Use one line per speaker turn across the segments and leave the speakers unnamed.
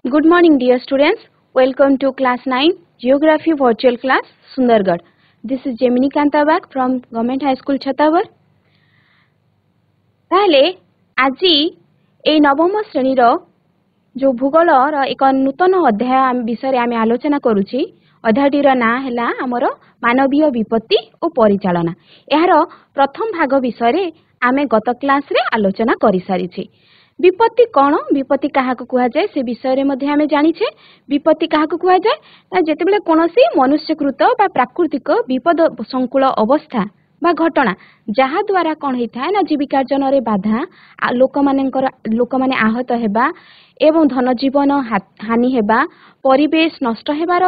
Good morning, dear students. Welcome to class 9 Geography virtual class Sundargarh. This is Gemini Kantabak from Government High School Chhatawar. ताहले आजी ए नवम श्रेणी रो जो भूगोल रो एक नूतन अध्याय विषय आम आलोचना करूची। अध्यायटीर ना हैला हमर मानवीय विपत्ति और परिचालना। यार प्रथम भाग विषय आमे गत क्लास रे आलोचना करि सारिछि। विपत्ति कौन विपत्ति क्या कह जाए से विषय में आम जाचे। विपत्ति क्या कह जाए जितेबाला कौन मनुष्यकृत बा प्राकृतिक विपद संकुल अवस्था बा घटना जहा द्वारा कौन होता है ना जीविकार्जन रे बाधा लोक माने आहत हेबा एवं धन जीवन हानि हेबा परिवेश नष्ट हेबार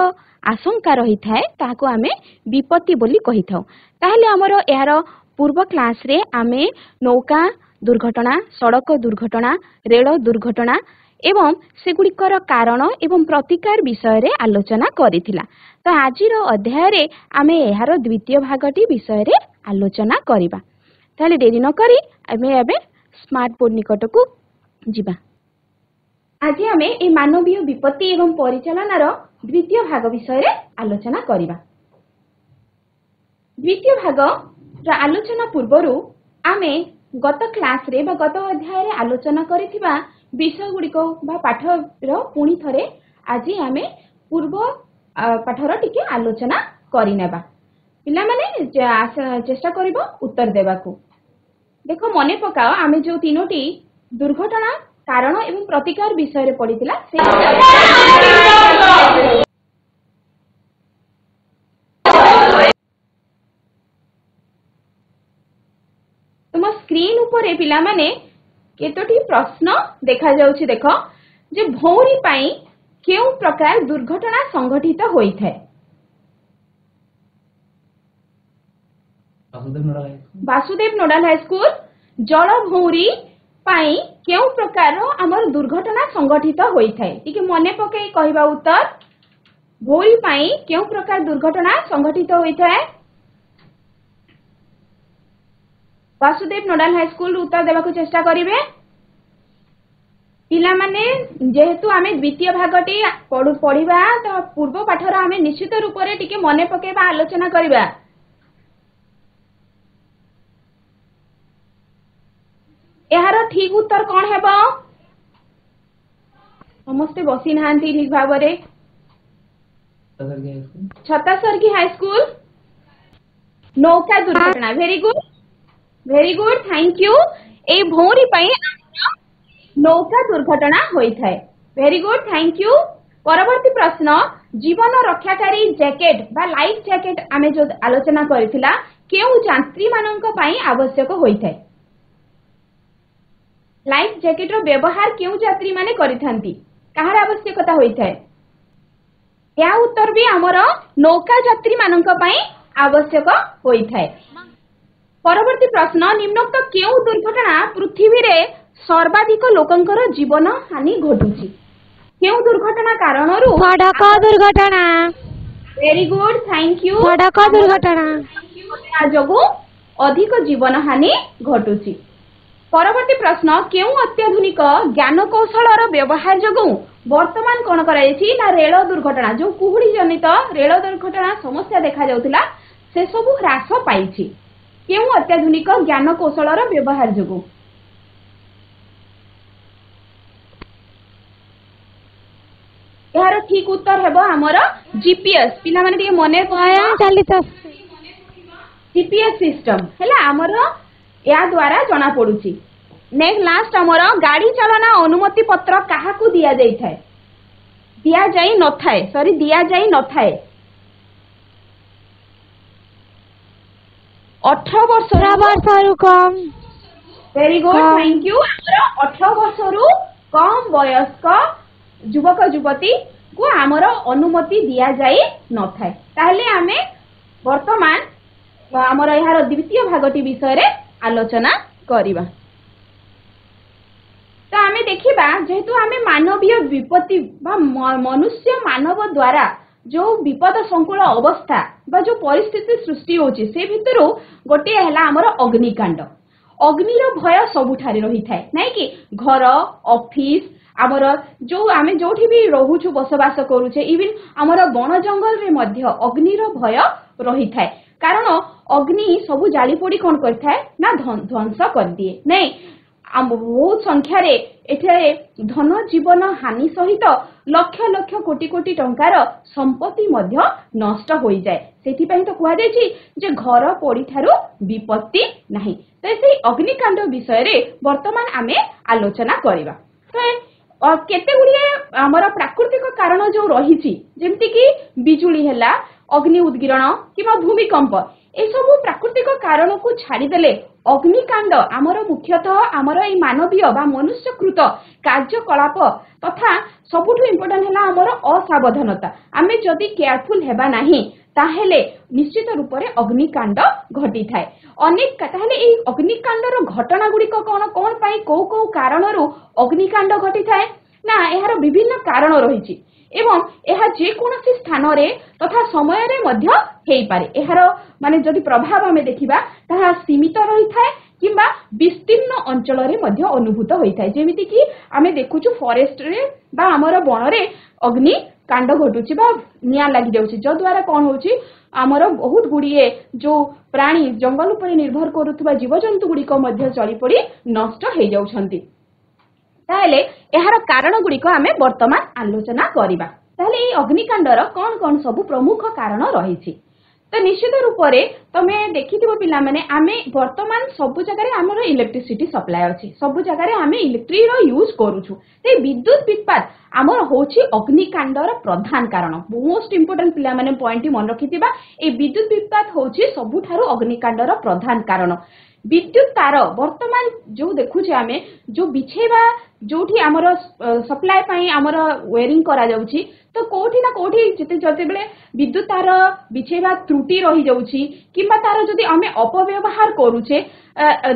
आशंका रही थाए ताको आमे विपत्ति बोली कहि थाउ। ताहले हमर यार पूर्व क्लास रे आमे नौका दुर्घटना सड़क दुर्घटना रेल दुर्घटना एवं सेगुड़िकर कारण एवं प्रतिकार विषय रे आलोचना करिथिला। तो आजिर अध्याय रे आमे एहार द्वितीय भागटी विषय रे आलोचना करिबा। ताले देरी न करी आमे एबे स्मार्ट बोर्ड निकट को जिबा। आज आमे ए मानवीय विपत्ति एवं परिचालनार द्वितीय भाग विषय रे आलोचना करिबा। द्वितीय भाग रा आलोचना पूर्वरु आमे गत क्लास रे बा गत अध्याय रे आलोचना करिथिबा विषय गुड़िको बा पाठर पुणी थरे आज आमे पूर्व पाठर टिके आलोचना करि नेबा। पिला माने चेष्टा करिबो उत्तर देबाकू। देखो मने पकाओ आमे जो तीनोटी दुर्घटना कारण एवं प्रतिकार विषय रे पढितिला तुम स्क्रीन ऊपर पिला माने केतोटी प्रश्न देखा जाउछि। देखो जे भौरी पाई केउ प्रकार दुर्घटना संघटित होई थाए। वासुदेव नोडाल हाई स्कूल जल भौरी पाई केउ प्रकार हमर दुर्घटना संघटित होई थाए। ठीक मने पके कहबा उत्तर भौरी पाई केउ प्रकार दुर्घटना संघटित होई थाए। वासुदेव नोडाल हाई स्कूल उत्तर देबाकू चेष्टा करिवे। पिला माने जेहेतु आमे द्वितीय भागटी पढ़िबा तो पूर्व पाठर आमे निश्चित रूप रे टिके मने पकेबा आलोचना करिबा। एहार ठीक उत्तर कौन हेबो? समस्ते बसी नाहंती ठीक भाव रे। छत्तासरगी हाई स्कूल नौका दुर्घटना। Very good thank you. ए भौरी पई नौका दुर्घटना होई थाए। Very good thank you. परवर्ती प्रश्न जीवन रक्षाकारी जैकेट बा लाइफ जैकेट आमे जो आलोचना करिथिला केउ यात्री माननक पई आवश्यक होई थाए। लाइफ जैकेट रो व्यवहार केउ यात्री माने करिथांती कहार आवश्यकता होई थाए? या उत्तर भी हमर नौका यात्री माननक पई आवश्यक होई थाए। परवर्ती प्रश्न निम्नोक्त केउ दुर्घटना पृथ्वी रे सर्वाधिक लोकंकर जीवन हानि घटुची? केउ दुर्घटना कारणरू?
सड़क दुर्घटना।
Very good thank you.
सड़क दुर्घटना
जोगु अधिक जीवन हानि घटुची। परवर्ती प्रश्न केउ अत्याधुनिक ज्ञान कौशलर व्यवहार जोगु वर्तमान कोन करायछि ना रेल दुर्घटना जो कुहुड़ी जनित रेल दुर्घटना समस्या देखा जाउतिला से सब ह्रास पाइछि। केउ अत्याधुनिक ज्ञान कौशलर व्यवहार जोगु? यार ठीक उत्तर हेबो हमर जीपीएस। पिला माने ଟିକେ मने
चालित
जीपीएस सिस्टम हैला हमर या द्वारा जना पडुची। नेक्स्ट लास्ट हमर गाड़ी चलाना अनुमति पत्र काहाकू दिया जाई थाए? दिया जाई न थाए। सॉरी दिया जाई न थाए। 18 वर्ष
रु कम।
Very good thank you. 18 वर्ष रु कम वयस्क युवक युवती को आमर अनुमति दिया जाई न थाए। ताहले आमे वर्तमान आमर यार द्वितीय भागटी विषय रे आलोचना करिबा। तो आमे देखिबा जेहेतु आमे मानवीय विपत्ति बा मनुष्य मानव द्वारा जो विपद संकुल अवस्था बा जो परिस्थिति सृष्टि होची से भितरु गोटे हैला हमर अग्निकांड। अग्निर भय सबुठारे रही थाए नाइ कि घर ऑफिस ଆମର ଯୋଉ ଆମେ ଯୋଉଠି ବି ରହୁଛୁ ବସବାସ କରୁଛେ ଇଭିନ୍ ଆମର ବଣ ଜଙ୍ଗଲରେ ମଧ୍ୟ ଅଗ୍ନିର ଭୟ ରହିଥାଏ କାରଣ ଅଗ୍ନି ସବୁ ଜାଳି ପୋଡି କଣ କରିଥାଏ ନା ଧ୍ୱଂସ କରିଦିଏ ନାଇଁ ବହୁତ ସଂଖ୍ୟାରେ ଏଠାରେ ଧନ ଜୀବନ ହାନି ସହିତ ଲକ୍ଷ ଲକ୍ଷ କୋଟି କୋଟି ଟଙ୍କାର ସମ୍ପତ୍ତି ମଧ୍ୟ ନଷ୍ଟ ହୋଇଯାଏ ସେଥିପାଇଁ ତ କୁହାଯାଇଛି ଯେ ଘର ପୋଡିଠାରୁ ବିପତ୍ତି ନାହିଁ ତ ସେଇ ଅଗ୍ନିକାଣ୍ଡ ବିଷୟରେ ବର୍ତ୍ତମାନ ଆମେ ଆଲୋଚନା କରିବା ତ କେତେ ଗୁଡିଏ ଆମର ପ୍ରାକୃତିକ କାରଣ ଯୋଉ ରହିଛି ଯେମିତି କି ବିଜୁଳି ହେଲା ଅଗ୍ନି ଉଦ୍ଗିରଣ କିମ୍ବା ଭୂମିକମ୍ପ ଏସବୁ ପ୍ରାକୃତିକ କାରଣକୁ ଛାଡ଼ିଦେଲେ ଅଗ୍ନିକାଣ୍ଡ ଆମର ମୁଖ୍ୟତଃ ଆମର ଏଇ ମାନବୀୟ ବା ମନୁଷ୍ୟକୃତ କାର୍ଯ୍ୟକଳାପ ତଥା ସବୁଠୁ ଇମ୍ପୋର୍ଟାଣ୍ଟ ହେଲା ଆମର ଅସାବଧାନତା ଆମେ ଯଦି କେୟାରଫୁଲ ହେବା ନାହିଁ ତାହେଲେ ନିଶ୍ଚିତ ରୂପରେ ଅଗ୍ନିକାଣ୍ଡ ଘଟିଥାଏ ଅନେକ ତାହେଲେ ଏଇ ଅଗ୍ନିକାଣ୍ଡର ଘଟଣା ଗୁଡିକ କଣ କଣ ପାଇଁ କୋଉ କୋଉ କାରଣରୁ ଅଗ୍ନିକାଣ୍ଡ ଘଟିଥାଏ ନା ଏହାର ବିଭିନ୍ନ କାରଣ ରହିଛି ଏବଂ ଏହା ଯେକୌଣସି ସ୍ଥାନରେ ତଥା ସମୟରେ ମଧ୍ୟ ହେଇପାରେ ଏହାର ମାନେ ଯଦି ପ୍ରଭାବ ଆମେ ଦେଖିବା ତାହା ସୀମିତ ରହିଥାଏ କିମ୍ବା ବିସ୍ତୀର୍ଣ୍ଣ ଅଞ୍ଚଳରେ ମଧ୍ୟ ଅନୁଭୂତ ହୋଇଥାଏ ଯେମିତି କି ଆମେ ଦେଖୁଛୁ ଫରେଷ୍ଟରେ ବା ଆମର ବଣରେ ଅଗ୍ନି କାଣ୍ଡ ଘଟୁଛି ବା ନିଆଁ ଲାଗି ଯାଉଛି ଯଦ୍ୱାରା କଣ ହଉଛି ଆମର ବହୁତ ଗୁଡିଏ ଯୋଉ ପ୍ରାଣୀ ଜଙ୍ଗଲ ଉପରେ ନିର୍ଭର କରୁଥିବା ଜୀବଜନ୍ତୁ ଗୁଡିକ ମଧ୍ୟ ଜଳିପୋଡି ନଷ୍ଟ ହେଇଯାଉଛନ୍ତି ତାହେଲେ ଏହାର କାରଣ ଗୁଡିକ ଆମେ ବର୍ତ୍ତମାନ ଆଲୋଚନା କରିବା ତାହେଲେ ଏହି ଅଗ୍ନିକାଣ୍ଡର କଣ କଣ ସବୁ ପ୍ରମୁଖ କାରଣ ରହିଛି ତ ନିଶ୍ଚିତ ରୂପରେ ତମେ ଦେଖିଥିବ ପିଲାମାନେ ଆମେ ବର୍ତ୍ତମାନ ସବୁ ଜାଗାରେ ଆମର ଇଲେକ୍ଟ୍ରିସିଟି ସପ୍ଲାଏ ଅଛି ସବୁ ଜାଗାରେ ଆମେ ଇଲେକ୍ଟ୍ରିର ୟୁଜ କରୁଛୁ ସେ ବିଦ୍ୟୁତ ବିତ୍ପାତ ଆମର ହଉଛି ଅଗ୍ନିକାଣ୍ଡର ପ୍ରଧାନ କାରଣ ମୋଷ୍ଟ ଇମ୍ପୋର୍ଟାଣ୍ଟ ପିଲାମାନେ ପଏଣ୍ଟ ମନେ ରଖିଥିବା এই ବିଦ୍ୟୁତ ବିତ୍ପାତ ହଉଛି ସବୁଠାରୁ ଅଗ୍ନିକାଣ୍ଡର ପ୍ରଧାନ କାରଣ ବିଦ୍ୟୁତ ତାର ବର୍ତ୍ତମାନ ଯୋଉ ଦେଖୁଛେ ଆମେ ଯୋଉ ବିଛେଇବା ଯୋଉଠି ଆମର ସପ୍ଲାଏ ପାଇଁ ଆମର ୱେରିଂ କରାଯାଉଛି ତ କୋଉଠି ନା କୋଉଠି ଯେତେବେଳେ ବିଦ୍ୟୁତ ତାର ବିଛେଇବା ତ୍ରୁଟି ରହିଯାଉଛି କିମ୍ବା ତାର ଯଦି ଆମେ ଅପବ୍ୟବହାର କରୁଛେ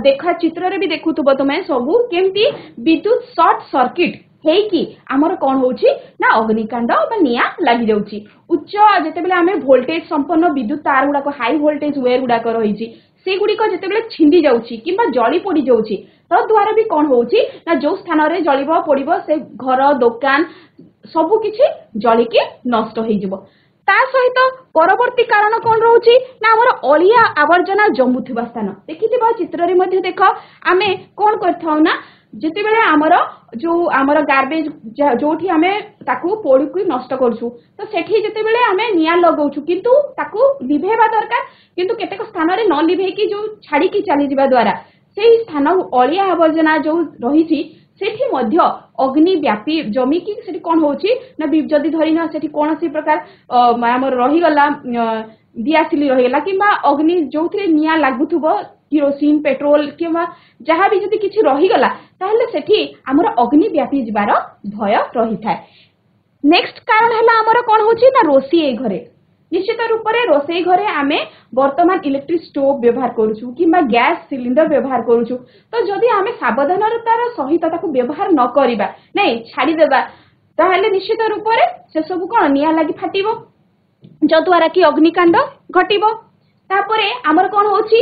ଦେଖା ଚିତ୍ରରେ ବି ଦେଖୁଥିବ ତମେ ସବୁ କେମିତି ବିଦ୍ୟୁତ ସର୍ଟ ସର୍କିଟ ହେଇକି ଆମର କଣ ହଉଛି ନା ଅଗ୍ନିକାଣ୍ଡ ବା ନିଆଁ ଲାଗି ଯାଉଛି ଉଚ୍ଚ ଯେତେବେଳେ ଆମେ ଭୋଲ୍ଟେଜ ସମ୍ପନ୍ନ ବିଦ୍ୟୁତ ତାର ଗୁଡାକ ହାଇ ଭୋଲ୍ଟେଜ ୱେର ଗୁଡାକ ରହିଛି ସେଗୁଡିକ ଯେତେବେଳେ ଛିଣ୍ଡି ଯାଉଛି କିମ୍ବା ଜଳି ପୋଡି ଯାଉଛି ତଦ୍ୱାରା ବି କଣ ହଉଛି ନା ଯୋଉ ସ୍ଥାନରେ ଜଳିବ ପୋଡିବ ସେ ଘର ଦୋକାନ ସବୁ କିଛି ଜଳିକି ନଷ୍ଟ ହେଇଯିବ ତା ସହିତ ପରବର୍ତ୍ତୀ କାରଣ କଣ ରହୁଛି ନା ଆମର ଅଳିଆ ଆବର୍ଜନା ଜମୁଥିବା ସ୍ଥାନ ଦେଖିଥିବ ଚିତ୍ରରେ ମଧ୍ୟ ଦେଖ ଆମେ କଣ କରିଥାଉ ନା ଯେତେବେଳେ ଆମର ଗାର୍ବେଜ ଯୋଉଠି ଆମେ ତାକୁ ପୋଡିକି ନଷ୍ଟ କରୁଛୁ ତ ସେଠି ଯେତେବେଳେ ଆମେ ନିଆଁ ଲଗାଉଛୁ କିନ୍ତୁ ତାକୁ ଲିଭେଇବା ଦରକାର କିନ୍ତୁ କେତେକ ସ୍ଥାନରେ ନ ଲିଭେଇକି ଯୋଉ ଛାଡିକି ଚାଲିଯିବା ଦ୍ୱାରା ସେଇ ସ୍ଥାନ ଅଳିଆ ଆବର୍ଜନା ଯୋଉ ରହିଛି ସେଠି ମଧ୍ୟ ଅଗ୍ନି ବ୍ୟାପୀ ଜମିକି ସେଠି କଣ ହଉଛି ନା ଯଦି ଧରିନିଅ ସେଠି କୌଣସି ପ୍ରକାର ଆମର ରହିଗଲା ଦିଆସିଲି ରହିଗଲା କିମ୍ବା ଅଗ୍ନି ଯୋଉଥିରେ ନିଆଁ ଲାଗୁଥିବ କିରୋସିନ ପେଟ୍ରୋଲ କିମ୍ବା ଯାହା ବି ଯଦି କିଛି ରହିଗଲା ତାହେଲେ ସେଠି ଆମର ଅଗ୍ନି ବ୍ୟାପୀ ଯିବାର ଭୟ ରହିଥାଏ ନେକ୍ସଟ କାରଣ ହେଲା ଆମର କଣ ହଉଛି ନା ରୋଷେଇ ଘରେ ନିଶ୍ଚିତ ରୂପରେ ରୋଷେଇ ଘରେ ଆମେ ବର୍ତ୍ତମାନ ଇଲେକ୍ଟ୍ରିକ ଷ୍ଟୋଭ ବ୍ୟବହାର କରୁଛୁ କିମ୍ବା ଗ୍ୟାସ ସିଲିଣ୍ଡର ବ୍ୟବହାର କରୁଛୁ ତ ଯଦି ଆମେ ସାବଧାନତାର ସହିତ ତାକୁ ବ୍ୟବହାର ନ କରିବା ନାଇଁ ଛାଡିଦେବା ତାହେଲେ ନିଶ୍ଚିତ ରୂପରେ ସେ ସବୁ କଣ ନିଆଁ ଲାଗି ଫାଟିବ ଯଦ୍ୱାରା କି ଅଗ୍ନିକାଣ୍ଡ ଘଟିବ ତାପରେ ଆମର କଣ ହଉଛି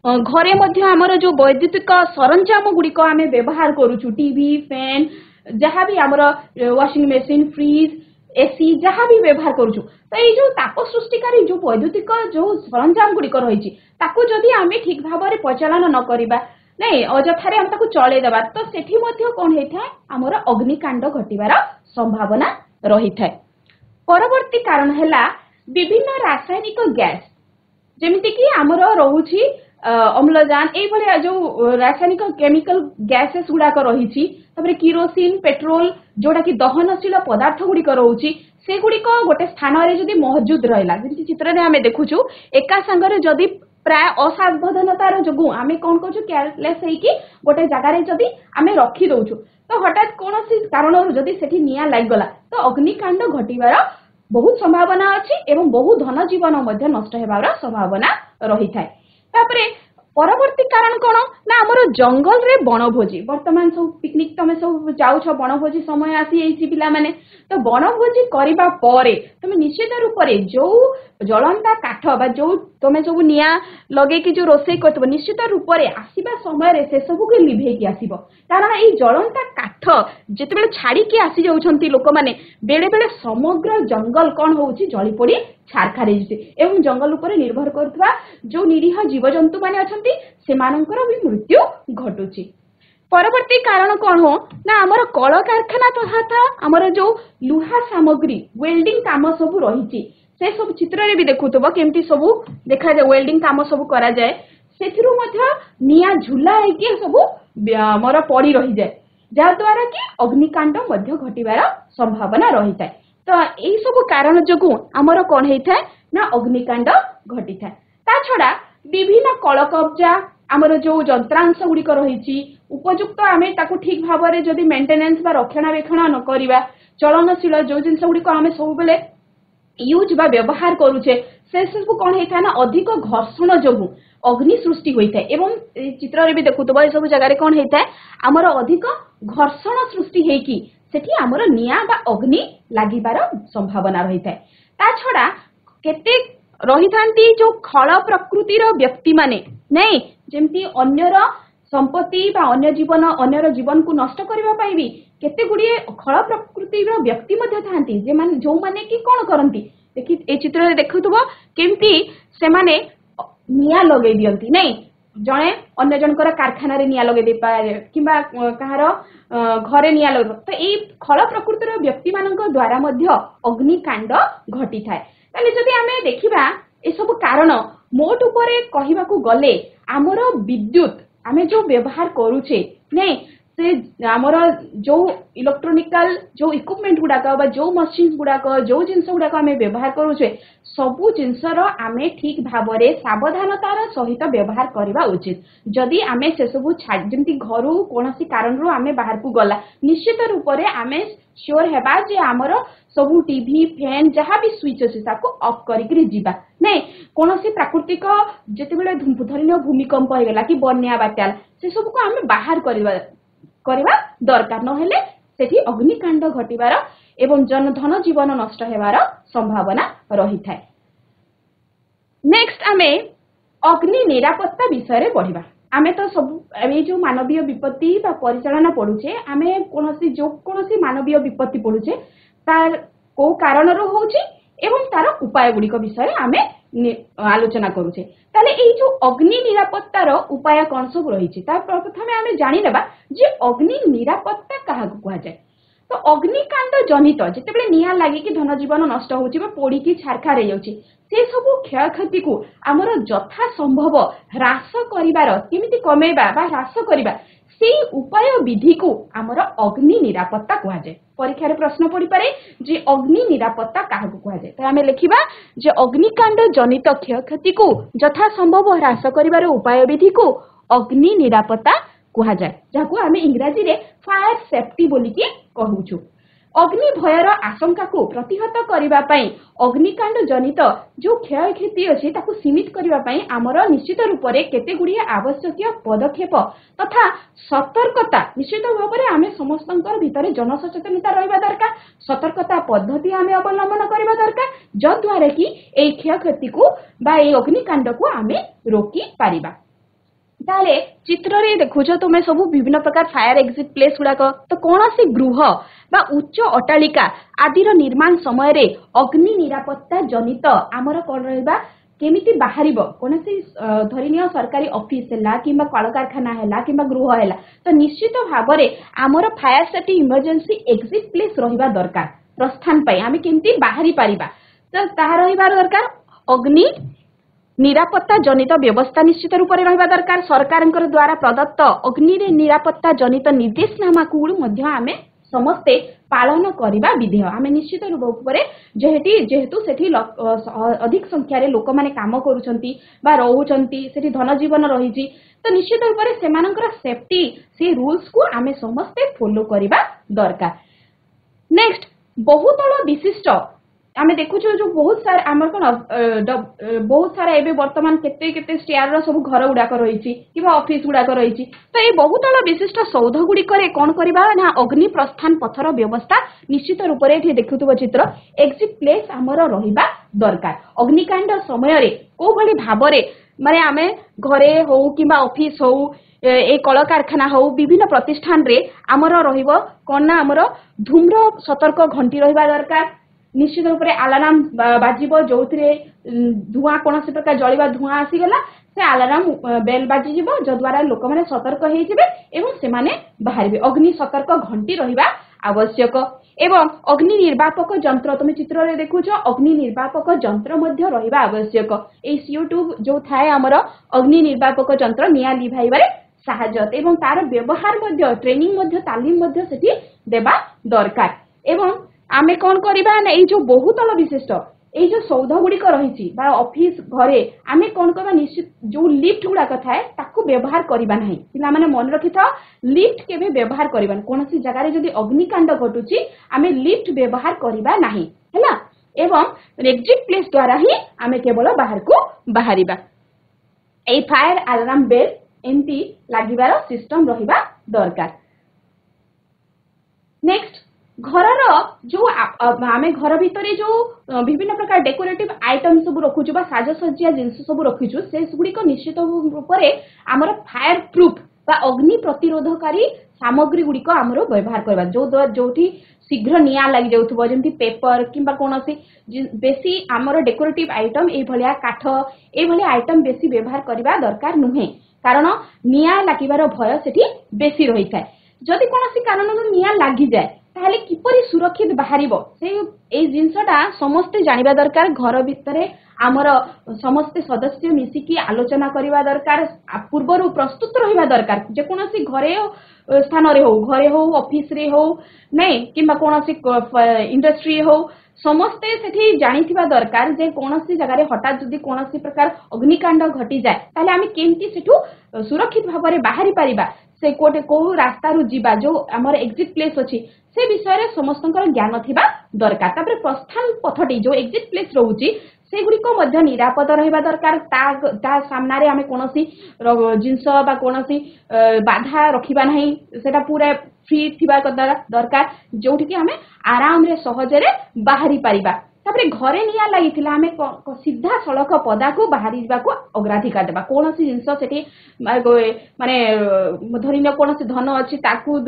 ଘରେ ମଧ୍ୟ ଆମର ଯୋଉ ବୈଦ୍ୟୁତିକ ସରଞ୍ଜାମ ଗୁଡିକ ଆମେ ବ୍ୟବହାର କରୁଛୁ ଟିଭି ଫ୍ୟାନ୍ ଯାହାବି ଆମର ୱାସିଂ ମେସିନ ଫ୍ରିଜ ଏସି ଯାହା ବି ବ୍ୟବହାର କରୁଛୁ ତ ଏଇ ଯୋଉ ତାପ ସୃଷ୍ଟିକାରୀ ଯୋଉ ବୈଦ୍ୟୁତିକ ଯୋଉ ସରଞ୍ଜାମ ଗୁଡିକ ରହିଛି ତାକୁ ଯଦି ଆମେ ଠିକ ଭାବରେ ପରିଚାଳନା ନ କରିବା ନାଇଁ ଅଯଥାରେ ଆମେ ତାକୁ ଚଳେଇଦେବା ତ ସେଠି ମଧ୍ୟ କଣ ହେଇଥାଏ ଆମର ଅଗ୍ନିକାଣ୍ଡ ଘଟିବାର ସମ୍ଭାବନା ରହିଥାଏ ପରବର୍ତ୍ତୀ କାରଣ ହେଲା ବିଭିନ୍ନ ରାସାୟନିକ ଗ୍ୟାସ ଯେମିତି କି ଆମର ରହୁଛି ଅମ୍ଳଜାନ ଏଇଭଳିଆ ଯୋଉ ରାସାୟନିକ କେମିକାଲ ଗ୍ୟାସେସ୍ ଗୁଡାକ ରହିଛି ତାପରେ କିରୋସିନ ପେଟ୍ରୋଲ ଯୋଉଟା କି ଦହନଶୀଳ ପଦାର୍ଥ ଗୁଡିକ ରହୁଛି ସେଗୁଡିକ ଗୋଟେ ସ୍ଥାନରେ ଯଦି ମହଜୁଦ ରହିଲା ଯେମିତି ଚିତ୍ରରେ ଆମେ ଦେଖୁଛୁ ଏକା ସାଙ୍ଗରେ ଯଦି ପ୍ରାୟ ଅସାବଧାନତାର ଯୋଗୁଁ ଆମେ କଣ କରୁଛୁ କେୟାରଲେସ୍ ହେଇକି ଗୋଟେ ଜାଗାରେ ଯଦି ଆମେ ରଖି ଦଉଛୁ ତ ହଠାତ୍ କୌଣସି କାରଣରୁ ଯଦି ସେଠି ନିଆଁ ଲାଗିଗଲା ତ ଅଗ୍ନିକାଣ୍ଡ ଘଟିବାର ବହୁତ ସମ୍ଭାବନା ଅଛି ଏବଂ ବହୁ ଧନ ଜୀବନ ମଧ୍ୟ ନଷ୍ଟ ହେବାର ସମ୍ଭାବନା ରହିଥାଏ ତାପରେ ପରବର୍ତ୍ତୀ କାରଣ କଣ ନା ଆମର ଜଙ୍ଗଲରେ ବଣଭୋଜି ବର୍ତ୍ତମାନ ସବୁ ପିକନିକ ତମେ ସବୁ ଯାଉଛ ବଣଭୋଜି ସମୟ ଆସି ଯାଇଛି ପିଲାମାନେ ତ ବଣଭୋଜି କରିବା ପରେ ତମେ ନିଶ୍ଚିତ ରୂପରେ ଯୋଉ जलंता काठ बा जो तुम सब निया लगे कि जो रोषे कर निश्चित रूप से आसवा समय से सब को लिभेकी आसब कारण ये जलंता काठ जिते छाड़ी आसी जाउछंती लोक माने बेले बेले समग्र जंगल कौन होउछि जली पड़ी छारखार एवं जंगल उपर निर्भर करथुवा जो निरीह जीवजंतु माने अछंती सेमानंकर भी मृत्यु घटुछि। परवर्ती कारण कौन हो ना आमर कल कारखाना तथा आमर जो लुहा सामग्री वेल्डिंग काम सब रही से सब चित्र रे भी देखुथबो केमती सब देखा जाए वेल्डिंग काम सब करा जाए सेथिरु मध्य निया झुला होइके सब आमर पड़ी रही जाए जहाद्वारा कि अग्निकांड मध्य घटिबार संभावना रही थाए। तो यही सब कारण जोगु आमर कौन होता है ना अग्निकांड घटी थाए। ता छड़ा विभिन्न कल कब्जा आमर जो जंत्रांश गुड़िक रही उपयुक्त आम ताकू ठीक भाव में जदि मेंटेनेंस बा रक्षणाबेक्षण न करवा चलनशील जो जिनस गुड़िक आम सब बेले यूज बा व्यवहार करुचे से सब कौन होता है ना अधिक घर्षण जोगु अग्नि सृष्टि होता है एवं चित्र रे भी देखुथबो ए सब जगह कौन होता है आमर अधिक घर्षण सृष्टि हेकी सेठी आमर निया बा अग्नि लागिबार संभावना रही थाए। ता छड़ा केते रही थांती जो खल प्रकृतिर व्यक्ति माने नहीं जेमती अन्यर संपत्ति बा अन्य जीवन को नष्ट करबा पाई भी केते गुड़िए खल प्रकृतिर व्यक्ति मध्ये थांती जो माने कि कौन करंती देखि ए चित्र रे देखुथबो केमती से माने निया लगे दियंती नहीं जड़े अन्य जनकर कारखाना रे निया लगे दे पाए किबा कहार घरे निया लगे तो ये खल प्रकृतिर व्यक्ति मानक द्वारा मध्य अग्निकांड घटी थाए। ताले जदि आमे देखिबा ए सब कारण मोट उपरे कहिबाकू गले आमर विद्युत आमे जो व्यवहार करूचे नहीं से आमर जो इलेक्ट्रोनिकल जो इक्विपमेंट गुड़ाक जो मशीन गुड़ाक जो जिनस गुड़ाक आमे व्यवहार करूचे सबु जिनसर आमे ठीक भाव में सावधानतार सहित व्यवहार करबा उचित। जदि आमे से सबु जमती घर कोनोसी कारण रो आमे बाहर को गला निश्चित रूप से आमे श्योर हेबा जे आमर सबु टीवी फैन जहाँ भी स्विच अच्छे ताको ऑफ करिकरी जीवा नहीं कोनोसी प्राकृतिक जेते बेले धरनीय भूमिकंप होगला कि बन्या बात्याल से सब को आमे बाहर करवा दरकार नहेले सेठी अग्निकांड घटिबार एवं धन जीवन नष्ट हेबार संभावना रही थाए। नेक्स्ट आमे अग्नि निरापत्ता विषय रे पढ़िबा। आमे तो सब ए जो मानवीय विपत्ति बा परिचालना पढुचे आमे कोनोसी मानवीय विपत्ति पढुचे तार को कारण रो होची एवं तार उपाय गुड़िक विषय आमे आलोचना करुचे। ताले एई जो अग्नि निरापत्तार उपाय कौन सब रही प्रथमे आमे जानि लेबा जे अग्नि निरापत्ता काहाकू कुहा जाय। तो अग्निकांड जनित जितेबाला निया लगे कि धन जीवन नष्ट होची बा पोड़ी की छारखार हो जाउची से सब क्षयक्षति को आमर यथा संभव ह्रास करिबार केमिति कमेबा बा ह्रास करिबा से उपाय विधि को आमर अग्नि निरापत्ता कुहा जाय। परीक्षा रे प्रश्न पड़ी पारे जे अग्नि निरापत्ता काहाकू कुहा जाय। तो आमे लेखिबा जे अग्निकांड जनित क्षयक्षति को यथा संभव ह्रास करिबार उपाय विधि को अग्नि निरापत्ता कुहा जाय जाको आमे इंग्रजी रे फायर सेफ्टी बोली के कहूछु। अग्नि भयर आशंका को प्रतिहत करिबा पई अग्निकांड जनित जो क्षयक्षति अछि ताकू सीमित करिबा पई आमर निश्चित रूप रे केते गुड़िए आवश्यक पदक्षेप तथा सतर्कता निश्चित भाव में आमे समस्तंकर भितरे जनसचेतनता रहिबा दरकार सतर्कता पद्धति आमे अवलंबन करिबा दरकार जद्वारा कि एई क्षयक्षति को बा एई अग्निकांड को आमे रोकी पारिबा। ताले चित्र रे देखुछ तुमे सब विभिन्न प्रकार फायर एक्जिट प्लेस गुड़ाक तो कौन सी गृह बा उच्च अट्टालिका आदिर निर्माण समय रे अग्नि निरापत्ता जनित आमर कौन रहिबा केमिति बाहरिबो कोनसी धरिनिय सरकारी ऑफिस हैला किबा कल कारखाना हैला किबा गृह हैला तो निश्चित भाव में आमर fire safety emergency exit place रहिबा दरकार प्रस्थान पई आमे केमिति बाहरी पारिबा तो ताहा रहिबा दरकार अग्नि निरापत्ता जनित व्यवस्था निश्चित रूप से रहिबा दरकार सरकार द्वारा प्रदत्त अग्नि निरापत्ता जनित निर्देशनामा को आमे समस्ते पालन करबा विधेय आमे निश्चित रूप से जेहेतु सेठी अधिक संख्या रे लोक माने काम करूछंती बा रहउछंती सेठी धन जीवन रहिछि तो निश्चित रूप से सेमानकर सेफ्टी से रूल्स को आमे समस्ते फॉलो करबा दरकार। नेक्स्ट बहुतल विशिष्ट आमे देखुछु जो बहुत सारा आमर कोन बहुत सारा एबे वर्तमान केते केते स्टेयर रो सब घर गुडाक रहिछि किबा ऑफिस गुडाक रहिछि तो ए बहुतल विशिष्ट सौध गुडी करे कोन करबा ना अग्नि प्रस्थान पथर व्यवस्था निश्चित रूप रे एठी देखुथबो चित्र एग्जिट प्लेस हमर रहिबा दरकार अग्निकांड समय रे को भली भाबरे माने आमे घरे हो किबा ऑफिस हो ए कल कारखाना हो विभिन्न प्रतिष्ठान रे हमर रहिबो कोन ना हमर धूम्र सतर्क घंटी रहिबा दरकार निश्चित रूप से अलार्म बाजिबो जोथरे धुआं कौन प्रकार जलिबा धुआं आसीगला से अलार्म बेल बाजिबो जद्वारा लोक माने सतर्क होई जिवे एवं से माने बाहरबे अग्नि सतर्क घंटी रहिबा आवश्यक एवं अग्नि निर्वापक यंत्र तुम चित्र रे देखुछो अग्नि निर्वापक यंत्र मध्य रहिबा आवश्यक ए CO2 जो थाए हमर अग्नि निर्वापक यंत्र निया लिभाइबारे सहायता एवं तार व्यवहार मध्य ट्रेनिंग मध्य तालीम मध्य सेठी देबा दरकार एवं आमे कौन करिबा ना ए जो बहुतल विशिष्ट ए जो सौध गुड़िक रही ऑफिस घरे आमे कौन करबा निश्चित जो लिफ्ट गुड़ाक थाए ताकू व्यवहार करबा नहीं पिला माने मन रखि था लिफ्ट केबे व्यवहार करबा कोनसी जगह रे जदी अग्निकांड घटुची आमे लिफ्ट व्यवहार करबा नहीं हैला एवं एग्जिट प्लेस द्वारा ही आमे केवल बाहर को बाहरिबा ए फायर अलार्म बेल एंटी लागिबार सिस्टम रहिबा दरकार नेक्स्ट घरर जो आमे घर भितरे जो विभिन्न प्रकार डेकोरेटिव आइटम सब रखुछु बा साजसज्जा जिंस सब रखुछु से गुड़िक निश्चित रूप से आमर फायर प्रूफ बा अग्नि प्रतिरोधकारी सामग्री गुड़िक आमर व्यवहार करबा जोठी शीघ्र निया लगी जाउथबो जेंति पेपर किंबा कोनोसी बेसी आमर डेकोरेटिव आइटम ए भलिया काठ ए भलिया आइटम बेसी व्यवहार करबा दरकार नुहे कारण निया लागिबार भय सेठी बेसी रही थाए जदि कोनोसी कारणन निया लागि जाय ताहले किपरि सुरक्षित बाहरिबो से ए जिंसटा समस्त जानिबा दरकार घर भितरे आमर समस्त सदस्य मिसिकी आलोचना करिबा दरकार पूर्वरु प्रस्तुत रहिबा दरकार जे कोनोसी घरे स्थान रे हो घरे हो ऑफिस रे हो नै किबा कोनोसी इंडस्ट्री हो समस्ते सेठी जानिथिबा दरकार जे कोनोसी जगह रे हठात जदी कोनोसी प्रकार अग्निकांड घटी जाय ताले आमी केमती सेठू सुरक्षित भाबरे बाहरी परिबा से कोटे को रास्ता रु जीवा जो हमर एग्जिट प्लेस अछि से विषय रे समस्तंकर ज्ञान थिबा दरकार तापर प्रस्थान पथटी जो एग्जिट प्लेस रहउची से गुडी को मध्य निरापद रहिबा दरकार ता सामना रे हमें कोनोसी जिंस बा कोनोसी बाधा रखिबा नहीं सेटा पूरा फ्री थिबा दरकार जोठी कि हमें आराम रे सहज रे बाहरी परिबा तापरे घरे निया लागिथिला हमें सीधा सड़क पदा को बाहरी जाबा को अग्राधिकार देबा कोनोसी जिंस सेठी माने धरिन कोनोसी धन अछि ताकू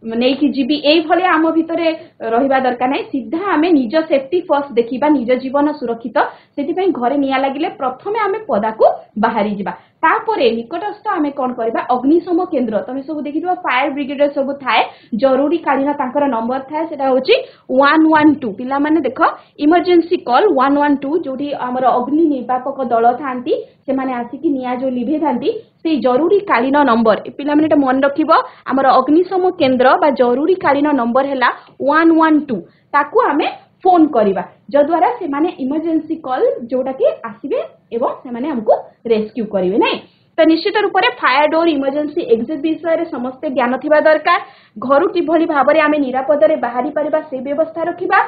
नेकी जीबी एई भले आम भितरे रहिबा दरकार नै सीधा हमें निज सेफ्टी फर्स्ट देखिबा निज जीवन सुरक्षित सेति पई घरे निया लागिले प्रथमे हमें पदा को बाहरी जिबा तापरे निकटस्थ हमें कोन करबा अग्निशम केंद्र तमे सब देखिबा फायर ब्रिगेड सब थाए जरूरी कालीन तांकर नंबर थाए सेटा होची 112 पिला माने देखो इमरजेंसी कॉल 112 जोठी हमर अग्नि निर्वापक दल थांती से माने आसी कि निया जो लिभे थांती से जरूरी कालीन नंबर पिला माने मन रखिबो हमर अग्निशम केंद्र बा जरूरी कालीन नंबर हैला 112 ताकू हमें फोन करिबा जद्वारा से माने इमरजेंसी कॉल जोटा कि आसीबे एवं से माने हमको रेस्क्यू करिवे नै तो निश्चित रूप से फायर डोर इमरजेंसी एग्जिट विषय रे समस्त ज्ञान थिबा दरकार घरु किभली भाबरे आमे निरापद रे बाहरी परिबा से व्यवस्था रखिबा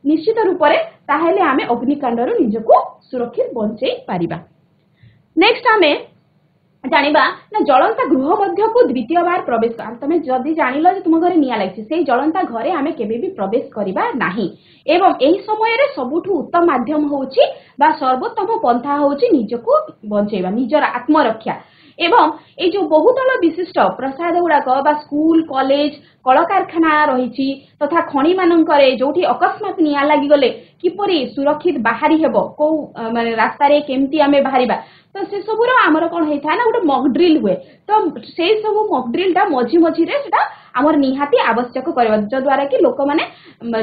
निश्चित रूप से ताहेले आमे अग्निकांडरो निजको सुरक्षित बंचै परिबा नेक्स्ट आमे जानिबा ना जलंता गृह मध्य को द्वितीय बार प्रवेश कर तमे जदी जानिलो जे तुम घरे निया लागछि सेही जलंता घरे आमे केबे भी प्रवेश करिबा नाही एवं एही समय रे सबुठु उत्तम माध्यम होउछि बा सर्वोत्तम पंथा होउछि निजको बंचैबा निजर आत्मरक्षा एवं ए जो बहुतल विशिष्ट प्रसाद गुड़ाक बा स्कूल कॉलेज कल कारखाना रही तथा खणी मानकरे जोठी अकस्मात निया लागि गले किपरि सुरक्षित बाहरी हेबो को माने रास्ता रे केमती आमे बाहरीबा तो से सबुर हमर कोन हेथा ना गोटे मॉक ड्रिल हुए तो से सब मॉक ड्रिल टा मझी मझी रे सेटा हमर निहाती आवश्यक करबा जो द्वारा कि लोक माने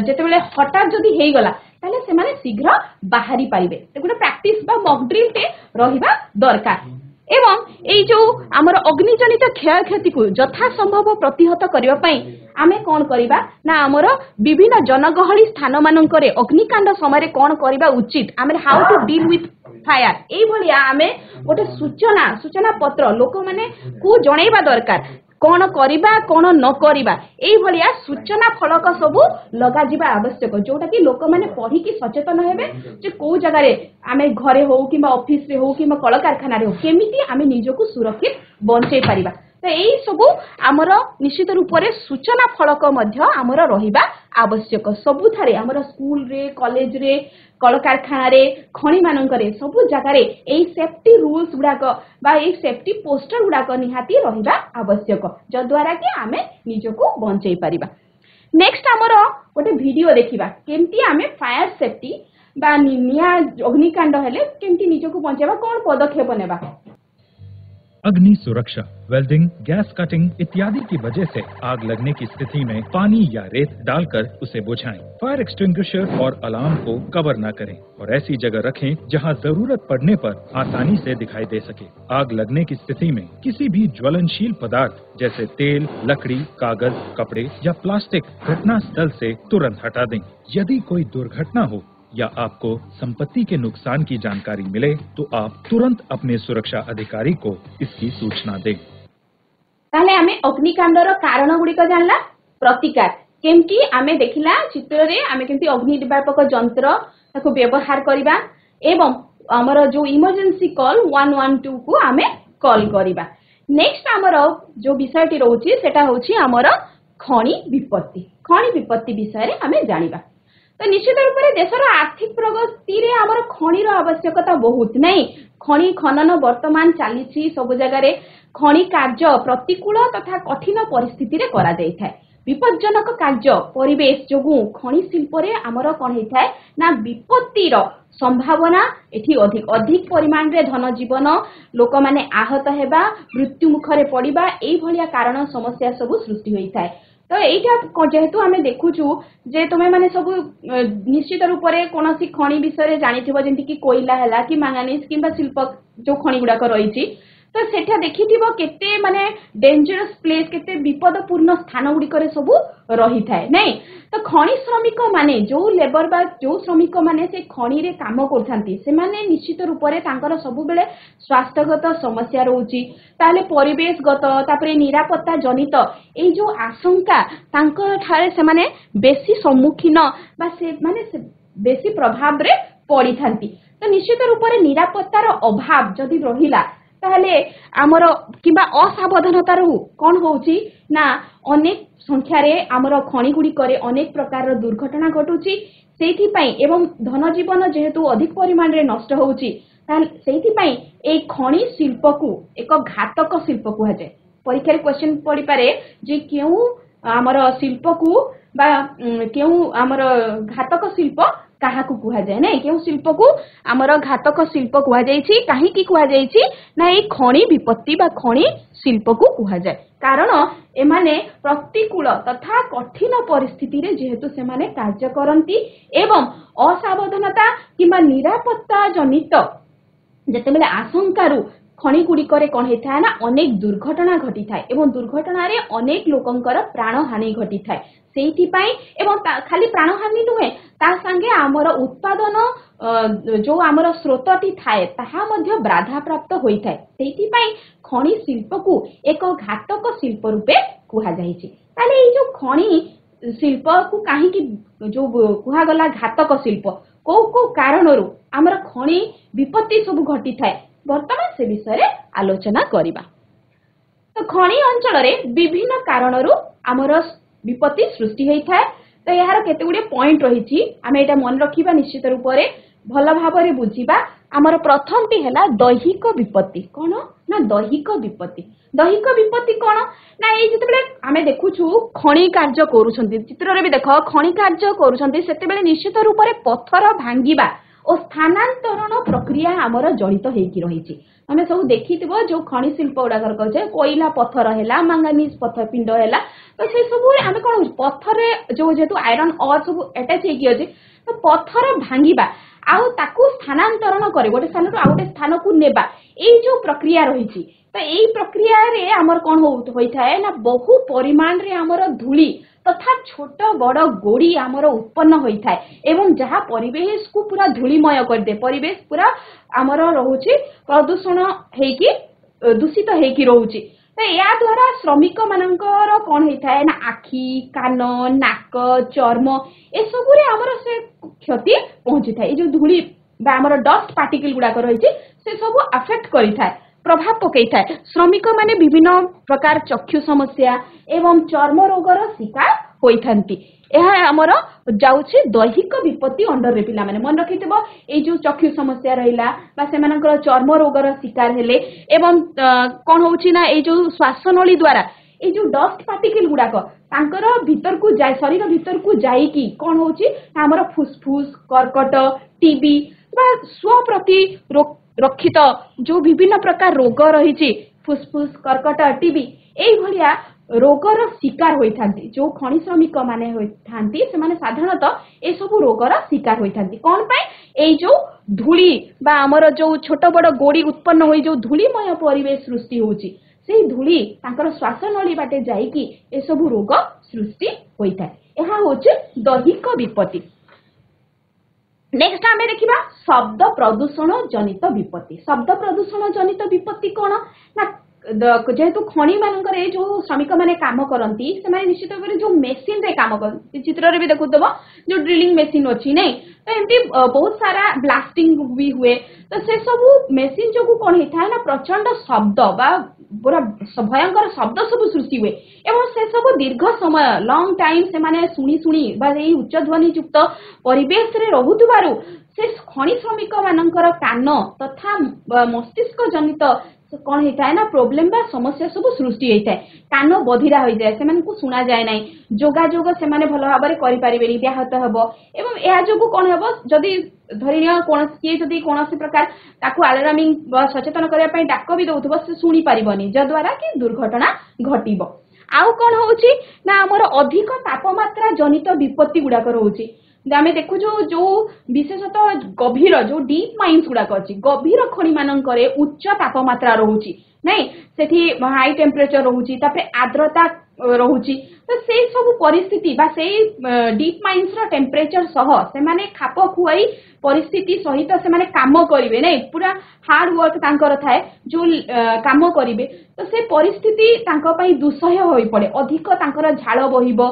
जेते बेले हठात जदी हेई गला ताले से माने शीघ्र बाहरी पाइबे गोटे प्रैक्टिस बा मॉक ड्रिल ते रहिबा दरकार एवं एई जो हमर अग्निजनित क्षयक्षति को यथा संभव प्रतिहत करिवा पई आमे कोन करिबा ना हमर विभिन्न जनगहली स्थान मानकरे अग्निकांड समय कोन करिबा उचित आमे how to deal with fire एई भलिया आमे गोटे सूचना पत्र लोक माने को जणैबा दरकार कौन करिबा कौन न करिबा एई भलिया सूचना फलक सब लगा जिबा आवश्यक जोटा कि लोक माने पढ़ी कि सचेतन हेबे जे को जगह रे आमे घरे हो किबा ऑफिस रे हो किबा कल कारखाना रे हो केमिति आमे निजको सुरक्षित बंचै परिबा तो यही सब आमर निश्चित रूप से सूचना फलक आमर रहिबा आवश्यक सबुठारे आमर स्कूल रे कॉलेज रे कल कारखाना रे खणी मानक रे सबु जगह रे एई सेफ्टी रूल्स गुडाक बा एई सेफ्टी पोस्टर गुडाक निहाती रहिबा आवश्यक जद्वारा कि आमे निजको बंचै परिबा। नेक्स्ट आमर गोटे वीडियो देखिबा केमती आमे फायर सेफ्टी बा निया अग्निकांड हेले केमती निजको बंचैबा कोन पदक्षेप नेबा।
अग्नि सुरक्षा वेल्डिंग, गैस कटिंग इत्यादि की वजह से आग लगने की स्थिति में पानी या रेत डालकर उसे बुझाएं। फायर एक्सटिंग्विशर और अलार्म को कवर न करें और ऐसी जगह रखें जहां जरूरत पड़ने पर आसानी से दिखाई दे सके। आग लगने की स्थिति में किसी भी ज्वलनशील पदार्थ जैसे तेल, लकड़ी, कागज, कपड़े या प्लास्टिक घटना स्थल से तुरंत हटा दें। यदि कोई दुर्घटना हो या आपको संपत्ति के नुकसान की जानकारी मिले तो आप तुरंत अपने सुरक्षा अधिकारी को इसकी सूचना दें।
ताले आमे अग्निकांडर कारण गुड़िक जानला प्रतिकार केमती आमे देखिला चित्र रे आमे केमती अग्नि निर्वापक यंत्र ताको व्यवहार करिबा एवं हमर जो इमरजेंसी कॉल 112 को आमे कॉल करिबा। नेक्स्ट हमर जो विषयटी रहउची सेटा होची हमर खणी विपत्ति विषय रे आमे जानिबा। तो निश्चित रूप से देशर आर्थिक प्रगति रे हमर खणीर आवश्यकता बहुत नहीं। खणी खनन वर्तमान चली सब जगह खणी कार्य प्रतिकूल तथा कठिन परिस्थिति रे करा जाय थाए। विपज्जनक कार्य परिवेश जोगु खणी शिल्प रे हमर कोन हे थाए ना विपत्तिर संभावना एठी अधिक परिमाण रे धन जीवन लोक माने आहत हेबा मृत्यु मुखरे पड़िबा एई भलिया कारण समस्या सब सृष्टि होई थाए। तो एटा जेहेतु आमे देखुचु जे तुमे माने सब निश्चित रूप से कौन खणी विषय जानिथिबो जेंति कि कोयला हैला कि मैंगानीज किंबा शिल्प जो खणी गुडाक रहिछि तो सेठा देखिथिबो केते माने डेंजरस प्लेस केते विपदपूर्ण स्थान गुडिक रे सब रही थाए नहीं। तो खणी श्रमिक माने जो लेबर बा जो श्रमिक माने से खणी रे काम करथांती से माने निश्चित रूप से तांकर सब बेले स्वास्थ्यगत समस्या रहउची ताले परिवेशगत तापरे निरापत्ता जनित ए जो आशंका तांकर ठारे से माने बेसी सम्मुखीन बा से माने बेसी प्रभाव रे पड़ी थांती। तो निश्चित रूप से निरापत्तार अभाव जदि रहिला ताहले आमर किबा असावधानता रहू कौन होउची ना अनेक संख्या रे आमर खणी गुडी करे अनेक प्रकार दुर्घटना घटुची सेठी पई एवं धन जीवन जेहेतु अधिक परिमाण रे नष्ट होउची ताल सेठी पई ए खणी शिल्प को एक घातक शिल्प को हजे। परीक्षा रे क्वेश्चन पड़ी पारे जे केउ आमर शिल्प को बा केउ आमर घातक शिल्प काहाकू कुहा जाय नै केउ शिल्प को आमर घातक शिल्प कुहा जायछि काहे की कुहा जायछि ना ए खणी विपत्ति बा खणी शिल्प को कुहा जाय कारण एमाने प्रतिकूल तथा कठिन परिस्थिति रे जेहेतु से माने कार्य करंती एवं असावधानता किबा निरापत्ता जनित जेतेबेले आशंकारु खणी गुड़िक कौन होता है ना अनेक दुर्घटना घटी थाए एवं दुर्घटना रे अनेक लोकंकर प्राण हानि घटी थाए सेठी पई एवं खाली प्राण हानि नुहे ता संगे आमर उत्पादन जो आमर स्रोतटी थाए ताहा मध्य बाधा प्राप्त होई थाए सेठी पई खणी शिल्प को एक घातक शिल्प रूपे कुहा जायछि। ताले ए जो खणी शिल्प को काहे की जो कुहा गला घातक शिल्प को कारणरू आमर खणी विपत्ति सब घटी थाए वर्तमान से विषय रे आलोचना करिबा। तो खणी अंचल रे विभिन्न कारणरू आमर विपत्ति सृष्टि होई थाए। तो यार केते गुडे पॉइंट रहिछि आमे एटा मन रखिबा निश्चित रूप रे भल भाव रे बुझिबा। आमर प्रथमटी हैला दैहिक विपत्ति कोन ना दैहिक विपत्ति कोन ना ए जते आमे देखुछु खणी कार्य करूछंती चित्र रे भी देखो खणी कार्य करूछंती सेते बेले निश्चित रूप रे पत्थर भांगीबा और स्थानांतरण प्रक्रिया आमर जड़ित होइकी रहिछि। आमे सब देखिथिबो जो खणी शिल्प उडाकर कहै कोयला पत्थर हैला मैंगानीज पत्थर पिंड हैला तो से सब आमे कोन पत्थर रे जो जेतु आयरन और सब अटैच हेकी अछि तो पत्थर भांगीबा आउ ताकू स्थानांतरण करे गोटे स्थान रु आउटे स्थान को नेबा ए जो प्रक्रिया रहिछि तो एई प्रक्रिया रे हमर कोन होई थाए ना बहु परिमाण रे हमर धूली तथा छोट बड़ गोड़ी आमर उत्पन्न होई थाए एवं जहाँ परिवेश को पूरा धूलिमय कर दे परिवेश पूरा आमर रहउछि प्रदूषण हेकी दूषित हेकी रहउछि। तो या द्वारा श्रमिक मानकर कौन होता है ना आखि कान नाक चर्म ए सबुरे हमर से क्षति पहुंची थाए जो धूली बा हमर डस्ट पार्टिकल गुडा रही से सब अफेक्ट करी थाए प्रभाव पकई थाए श्रमिक माने विभिन्न प्रकार चक्षु समस्या एवं चर्म रोगर शिकार होइथांती यह हमर जाउछि दैहिक विपत्ति अंडर रे पिला माने मन रखितबो ए जो चक्षु समस्या रहिला बा से मानकर चर्म रोगर शिकार हेले एवं कोन होउछि ना ए जो श्वासनली द्वारा ए जो डस्ट पार्टिकल गुडाक तांकर भीतर को जाय शरीर भीतर को जाई की कोन होउछि हमर फुसफुस कर्कट टीबी बा स्व प्रति रक्षित जो विभिन्न प्रकार रोग रही फुसफुस कर्कट टीबी एई भलिया रोगर शिकार होइथांती जो खनि श्रमिक माने होइथांती से माने साधारणतः ए सब रोगर शिकार होइथांती कोन पाए एई जो धूली बा हमर जो छोट बड़ गोड़ी उत्पन्न होई जो धूलीमय परिवेश सृष्टि होउची सेई धूली तांकर श्वासनली बाटे जाई की ए सब रोग सृष्टि होइथाय एहा होचे दैहिक विपत्ति। नेक्स्ट आमे देखिबा शब्द प्रदूषण जनित विपत्ति। शब्द प्रदूषण जनित विपत्ति कोन ना जेहेतु खनि मानकर जो श्रमिक माने काम करती से निश्चित भाव जो मेसीन रे काम कर चित्र रे भी देखुदब जो ड्रिलिंग मेसीन अच्छी नहीं तो एमती बहुत सारा ब्लास्टिंग भी हुए तो से सब मेसीन जो कौन होता है ना प्रचंड शब्द बा पूरा भयंकर शब्द सब सृष्टि हुए एवं से सब दीर्घ समय लॉन्ग टाइम से माने शुणी शुणी उच्च ध्वनि युक्त परिवेश रे रहुथुबारु से खनि श्रमिक मानकर कान तथा मस्तिष्क जनित कौन होता है ना प्रोब्लेम बा समस्या सब सृष्टि होता है कान बधिरा हो जाए से शुणा जाए ना जोगाजोग से भल भाव में करें व्याहत हम एवं यह जो कौन हम जदि धरी किए जदि कौन प्रकार ताकू अलार्मिंग सचेतन करने डाक भी दौथब से शुणी पारबनी जद्वारा कि दुर्घटना घटब आउ कौन होची ना आमर अधिक तापमात्रा जनित विपत्ति गुड़ाक रोचे आम देखु जो विशेषतः गभीर जो डीप माइन्स गुड़ाक अच्छी गभीर खनि मानक उच्च तापमात्रा रोची नहीं सेठी हाई टेम्परेचर रोची आर्द्रता रोची तो से सब परिस्थिति बा से डीप माइन्स रो टेम्परेचर सह से माने खाप खुआई परिस्थिति सहित से माने काम करिवे नहीं पूरा हार्ड वर्क तांकर थाए जो काम करिवे तो से परिस्थिति तांको पई दुसह्य होई पड़े अधिक तांकर झाळ बहिबो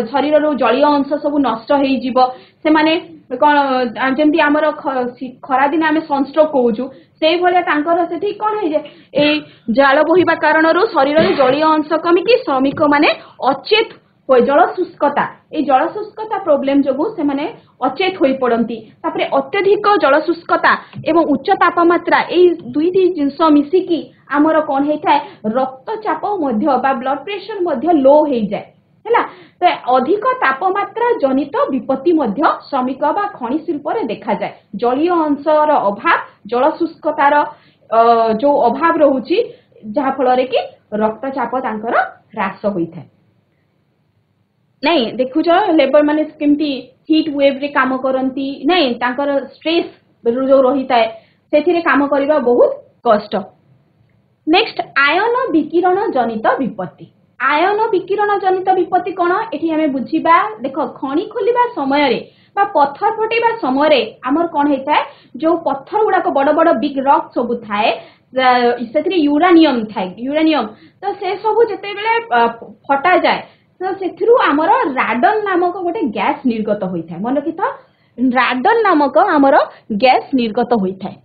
शरीर रो जलीय अंश सब नष्ट हेई जीवो से माने कोन जेंती हमर खरा दिन आमे सनस्ट्रोक कहूछु से भलिया तांकर सेठी कोन हे जे ए झाळ बहिबा कारण रो शरीर रो जलीय अंश कमी कि श्रमिक माने अचेत होय जल शुष्कता ए जल शुष्कता प्रोब्लेम जगु से माने अचेत होई पड़ंती तापरे अत्यधिक जल शुष्कता एवं उच्च तापमात्रा ए दुईटी जिंस मिसी की हमर कोन हेथाय रक्तचाप मध्य बा ब्लड प्रेशर मध्य लो हे जाय हैला तो अधिक तापमात्रा जनित विपत्ति मध्य श्रमिक बा खनि शिल्प रे देखा जाय जलीय अंशर अभाव जल शुष्कतार जो अभाव रहुची जहा फल रे कि रक्तचाप तांकर ह्रास होइथाय नहीं देखुच लेबर माने केमती हीट वेव रे काम करंती नहीं तांकर स्ट्रेस जो रही थाए सेथिरे काम करिबा बहुत कष्ट। नेक्स्ट आयन विकिरण जनित विपत्ति। आयन विकिरण जनित विपत्ति कोन एठी हमें बुझिबा देखो खनि खोलिबा समय रे बा पत्थर फटेबा समय रे हमर कोन हेताय जो पत्थर गुडा को बड़ बड़ बिग रॉक सब थाए सेथिरे यूरेनियम थाए यूरेनियम तो से सब जते बेले फटा जाए तो सेथिरु हमर राडन नामक गोटे गैस निर्गत होइथाय मन रखिथ राडन नामक हमर गैस निर्गत होइथाय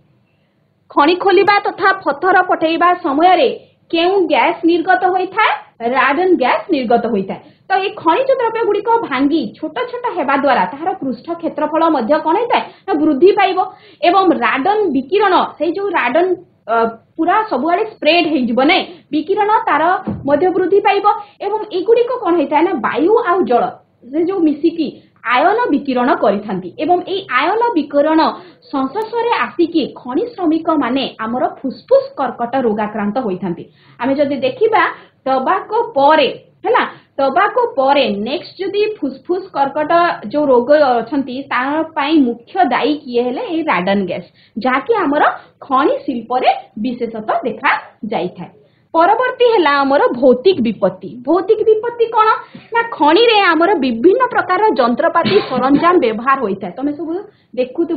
खनि खोलिबा तथा पत्थर फटेबा समय रे केउ गैस निर्गत होइथाय राडन गैस निर्गत होइथाय तो ये खनिज द्रव्य गुड़िक भांगी छोट छोट हेबा द्वारा ताहार पृष्ठ क्षेत्रफल मध्य कोन हेताय ना वृद्धि पाइबो एवं राडन विकिरण से जो राडन पूरा सबुआडे स्प्रेड हो जिवो नै विकिरण तार मध्य वृद्धि पाइबो एवं एगुड़िक कोन हेताय ना वायु आ जल से जो मिसिकी आयन विकिरण करिथांती एवं ए आयन विकिरण संस्पर्शरे आसिकी खनि श्रमिक माने हमर फुसफुस कर्कट रोगाक्रांत होइथांती आमे जदि देखिबा टबाको परे हैला टबाको परे नेक्स्ट जदि फुसफुस कर्कट जो रोग अछंती तार पई मुख्य दायी किए हेले ए राडन गैस जाकी हमर खनि शिल्प रे विशेषतः देखा जाई थाए परवर्ती है आमर भौतिक विपत्ति। भौतिक विपत्ति कौन ना खनि रे आमर विभिन्न प्रकार जंत्रपाती सरंजाम व्यवहार होता है। तुम सब देखुब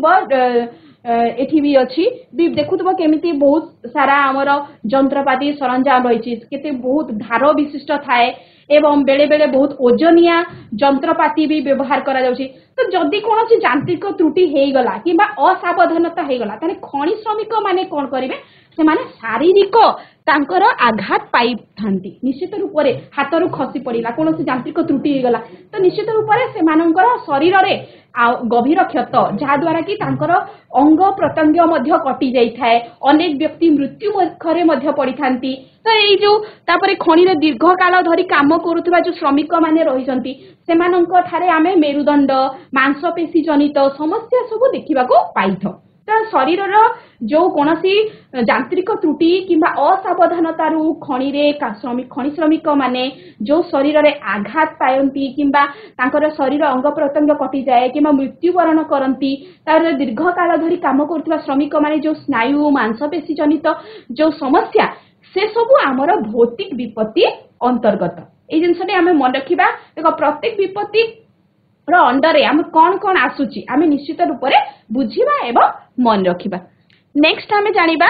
एठी भी अच्छी देखुब केमिति बहुत सारा आमर जंत्रपाती सरंजाम रही केते बहुत धार विशिष्ट थाए एवं बेले बेले बहुत ओजनिया जंत्रपाती भी व्यवहार करा जाउछि। तो जदि कौन यांत्रिक त्रुटि हो गला कि असावधानता हो गला ताने खनि श्रमिक माने कौन करिवे से माने शारीरिक तांकर आघात पाई थांती। निश्चित रूप से हाथ रु खसी पड़ा कौन यांत्रिक त्रुटि हो गला तो निश्चित रूप से सेमानंकर शरीर रे गभीर क्षत जहाँ द्वारा कि तांकर अंग प्रत्यंग मध्य कटि जाई थाए। अनेक व्यक्ति मृत्यु मुखरे मध्य पड़ी थांती। तो ये जो तापरे खनि रे दीर्घ काल धरी काम करुवा जो श्रमिक माने रहिसंती सेमानंक ठारे आमे मेरुदंड मांसपेशी जनित समस्या सब देखा पाइथो। तो शरीर जो कौन यांत्रिक त्रुटि किंबा असावधानतारू खनि श्रमिक माने जो शरीर में आघात पायंती किंबा तांकर शरीर अंग प्रत्यंग कटि जाए कि मृत्युवरण करती तार दीर्घ काल धरी काम करुवा श्रमिक माने जो स्नायु मांसपेशी जनित जो समस्या से सब आमर भौतिक विपत्ति अंतर्गत। ये जिनसटी आम मन रखा देखो प्रत्येक विपत्ति अंडर आम कौन कौन आसूची आम निश्चित रूप से बुझा एवं मन रखा। नेक्स्ट आम जाना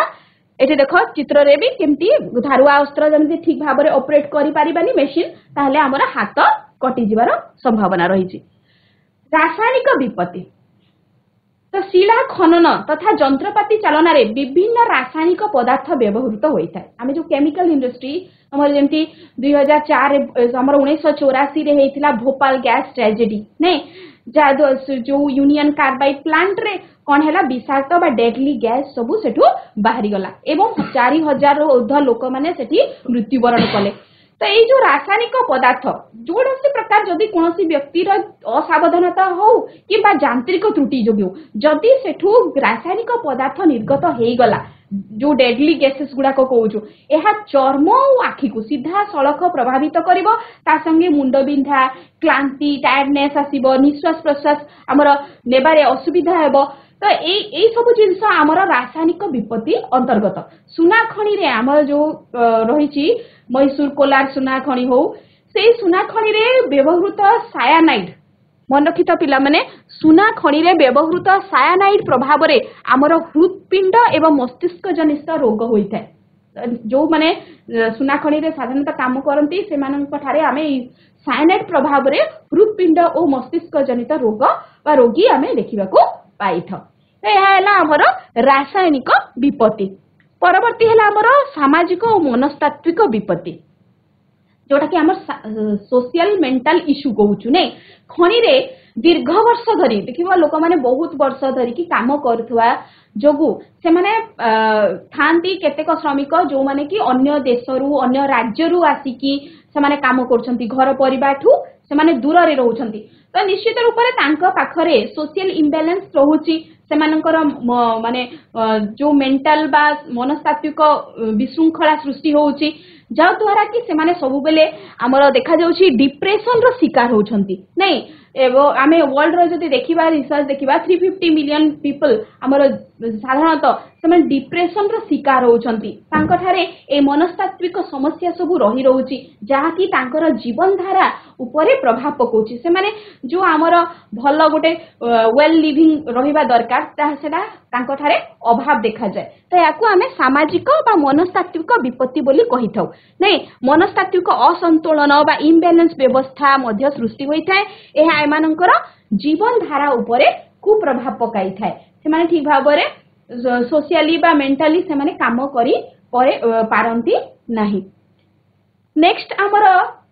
ये देख चित्र रे भी केमती धारुआ अस्त्र जमी ठीक भाव में ऑपरेट करें मेसीन ताहले आमर हाथ कटि जीवार संभावना रही। रासायनिक विपत्ति तो शिला खनन तथा जंत्रपाती चालना रे विभिन्न रासायनिक पदार्थ व्यवहृत होता है। आम जो केमिकल इंडस्ट्री हमर जमती 2004 हमर 1984 रे हेतिला भोपाल गैस ट्रेजेडी ने जो यूनियन कार्बाइड प्लांट रे कौन है विषाक्त बा डेडली गैस सबू सेठू बाहरी गला एवं 4000 ऊर्ध लोक मैंने मृत्युवरण कले। तो ये जो रासायनिक पदार्थ जोसी प्रकार जदि कौन व्यक्तिर असावधानता हो कि यांत्रिक त्रुटि जो जदि सेठू रासायनिक पदार्थ निर्गत हो गला जो डेडली गैसेस गुड़ाक कहूँ यह चर्म और आखि को सीधा सड़क प्रभावित करिवो ता संगे मुंड बिंधा क्लांति टायर्डनेस आसीबो निश्वास प्रश्वास आमर नेबारे असुविधा हेबो। तो ये सब जिनस आमर रासायनिक विपत्ति अंतर्गत। सुना खनि रे आमर जो रही मैसूर कोलार सुना खनि हो से सुना खनि रे व्यवहृत सायानाइड मन रखी पिला माने सुना खनि रे व्यवहृत सायानाइड प्रभाव रे आमर हृदपिंड एवं मस्तिष्क जनित रोग होता है। जो माने सुना खनि रे साधारणतः काम करती से आम सायानाइड प्रभाव रे हृदपिंड और मस्तिष्क जनित रोग व रोगी आम देखा पाइथ। तो यह आमर रासायनिक विपत्ति। परवर्ती है आमर सामाजिक और मनस्तात्विक विपत्ति जोटा कि आम सोशल मेंटल इश्यू कहूँ नहीं। खनि रे दीर्घ वर्ष धरी देखिए लोक मैंने बहुत वर्ष धरिकी काम करुवा जोगु से माने थांती केतेक श्रमिक जो माने कि अन्य देशरू अन्य राज्यरू आसिकी से माने काम करछंती घर परिवार ठू से माने दूर रे रहउछंती। तो निश्चित रूप से तांका पाखरे सोशल इम्बैलेंस रहुची सेमानकर माने जो मेंटल बा मनस्तात्विक विशृंखला सृष्टि होउची जा द्वारा कि सेमाने सब बेले आमर देखा जाउची डिप्रेशन रो शिकार होउछंती नहीं। एवं आम वर्ल्ड रो जदि देखिबा रिसर्च देखिबा 350 मिलियन पीपल आमर साधारणतः से डिप्रेशन रो शिकार होउछंती तांका ठारे ए मनस्तात्विक समस्या सब रही रहउची जहा कि तांकर जीवन धारा उपरे प्रभाव पकाउची। से माने जो आमर भल गोटे वेल लिविंग रहिबा दरकार सेटा तांका ठारे अभाव देखा जाए। तो याकू आमे सामाजिक बा मनस्तात्विक विपत्ति बोली कहि थाउ नहीं। मनस्तात्विक असंतुलन बा इम्बैलेंस व्यवस्था मध्य सृष्टि होइथाय। एहा एमानकर जीवन धारा उपरे कुप्रभाव पकाई थाए। से माने ठीक भाव रे सोशली बा मेंटली से माने काम करी परे पारंती नाही। नेक्स्ट आमर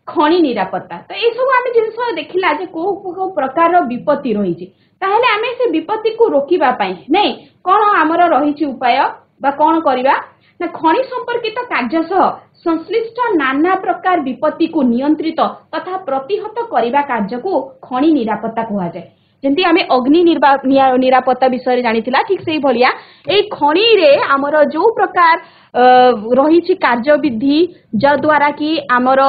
खनि निरापत्ता। तो ये सब आम जिनस देखला जे को प्रकार विपत्ति रही ताहले आमे से विपत्ति को रोकिबा पाई नहीं कौन आमर रही उपाय बा कौन करिबा ना खनि संपर्कित कार्य सह संश्लिष्ट नाना प्रकार विपत्ति को नियंत्रित तथा प्रतिहत करिबा कार्य को खनि निरापत्ता कहा जाए। जेमती आमे अग्नि निरापत्ता विषय जानिथिला ठीक सेही भलिया एई खणी रे हमर जो प्रकार रही कार्यविधि जद्वारा कि आमर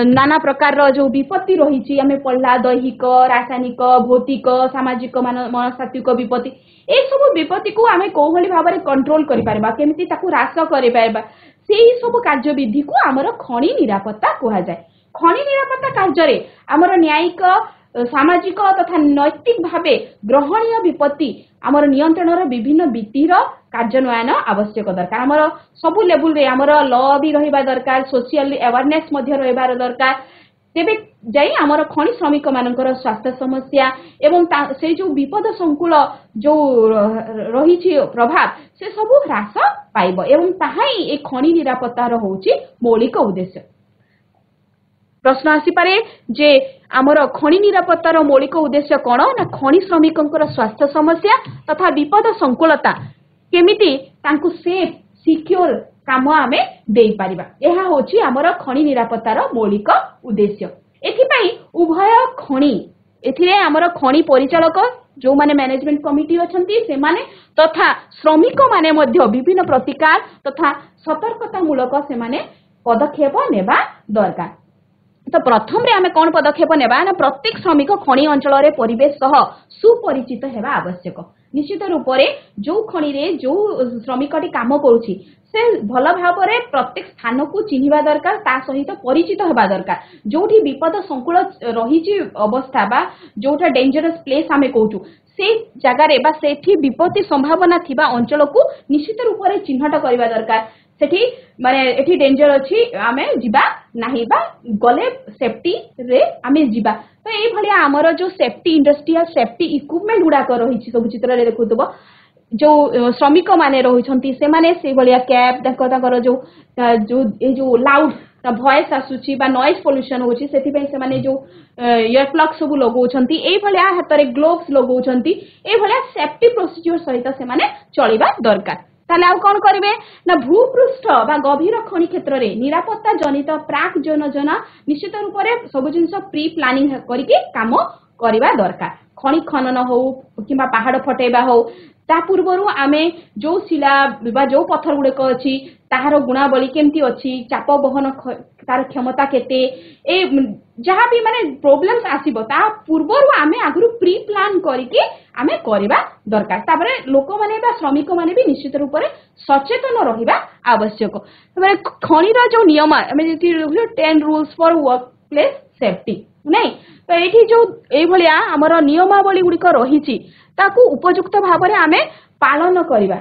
नाना प्रकार जो विपत्ति रही आम पढ़ला दैहिक रासायनिक भौतिक सामाजिक मनस्तात्विक विपत्ति ए सब विपत्ति को आम कौ भाव में कंट्रोल करिपारबा केमिति ताकू ह्रास करिपारबा सेही सब कार्यविधि को आमर खणी निरापत्ता कहा जाए। खणी निरापत्ता कार्य आमर न्यायिक सामाजिक तथा नैतिक भावे ग्रहणीय विपत्ति आमर नियंत्रण विभिन्न विधिर कार्यान्वयन आवश्यक दरकार आमर सबु लेवल रे आमर लॉ भी रहिबा दरकार सोशल अवेयरनेस मध्य रहिबार दरकार तेबे जाई आमर खणी श्रमिक मानकर स्वास्थ्य समस्या एवं से जो विपद संकुल जो रही प्रभाव से सबु ह्रास पाइब एवं ताहाई ए खणी निरापत्तार होउची मौलिक उद्देश्य। प्रश्न आसीपारे जे आमर खणी निरापत्तार मौलिक उद्देश्य कौन ना खणी श्रमिकंकर स्वास्थ्य समस्या तथा विपद संकुलता केमिति तांकु सेफ सिक्योर काम आमे देई परिबा एहा होची आमर खणी निरापत्तार मौलिक उद्देश्य। एथिपाई उभय खणी एथिरे आमर खणी परिचालक जो माने मैनेजमेंट कमिटी अछंती से माने तथा श्रमिक माने मध्य विभिन्न प्रतिकार तथा सतर्कता मूलक से माने पदक्षेप नेबा दरकार। तो प्रथम रे आमे कौन पदक्षेप नेबा ना प्रत्येक श्रमिक खणी अंचल रे परिवेश सह सुपरिचित हेबा आवश्यक। निश्चित रूप रे जो खणी रे जो श्रमिकटी काम करूची से भल भाव में प्रत्येक स्थान को चिन्हिबा दरकार ता सहित परिचित हेबा दरकार जोठी विपद संकुल रही अवस्था बा जोटा डेंजरस प्लेस आमे कहूचु से जगह रे बा सेठी विपत्ति संभावना थिबा अंचल को निश्चित रूप रे चिन्हट करबा दरकार सेठी माने एठी डेंजर अछि आमे जिबा नाही बा गले सेफ्टी रे आमे जिबा। तो ए भलिया हमर जो सेफ्टी इंडस्ट्रियल सेफ्टी इक्विपमेंट गुडा कर रही सब चित्र रे देखुतबो जो श्रमिक माने रही से माने से भलिया कैप ताकर जो जो ए जो लाउड वॉइस आसुची बा नॉइज पोल्यूशन होची सेति पे से माने जो इयर प्लग सब लगौछंती ए भलिया हाथ रे ग्लोव्स लगौछंती ए भलिया सेफ्टी प्रोसीजर सहित से माने चलिबा दरकार। ताले आउ कोन करिवे ना भूपृष्ठ बा गभीर खणी क्षेत्र रे निरापत्ता जनित प्राक योजना निश्चित रूप रे सब जिंस प्री प्लानिंग करिके काम करिबा दरकार। खणी खनन हो किबा पहाड़ फटेबा हो ता पूर्वरु आमे जो शिला बा जो पत्थर गुड़े अच्छी ताहार गुणावली केमती अच्छी चाप बहन तार क्षमता केते ए जहाँ भी माने प्रॉब्लम्स आसीबो ता पूर्वरु आमे आगरु प्री प्लान करके आमे करबा दरकार। तापरे लोक माने बा श्रमिक माने भी निश्चित रूप से सचेतन रहिबा आवश्यक। माने खणीर जो नियम आमे जेति 10 rules for work place safety नहीं तो एठी जो ए भलिया हमर नियमावली गुड़िक रही ताकू उपयुक्त भाव में आमे पालन करिबा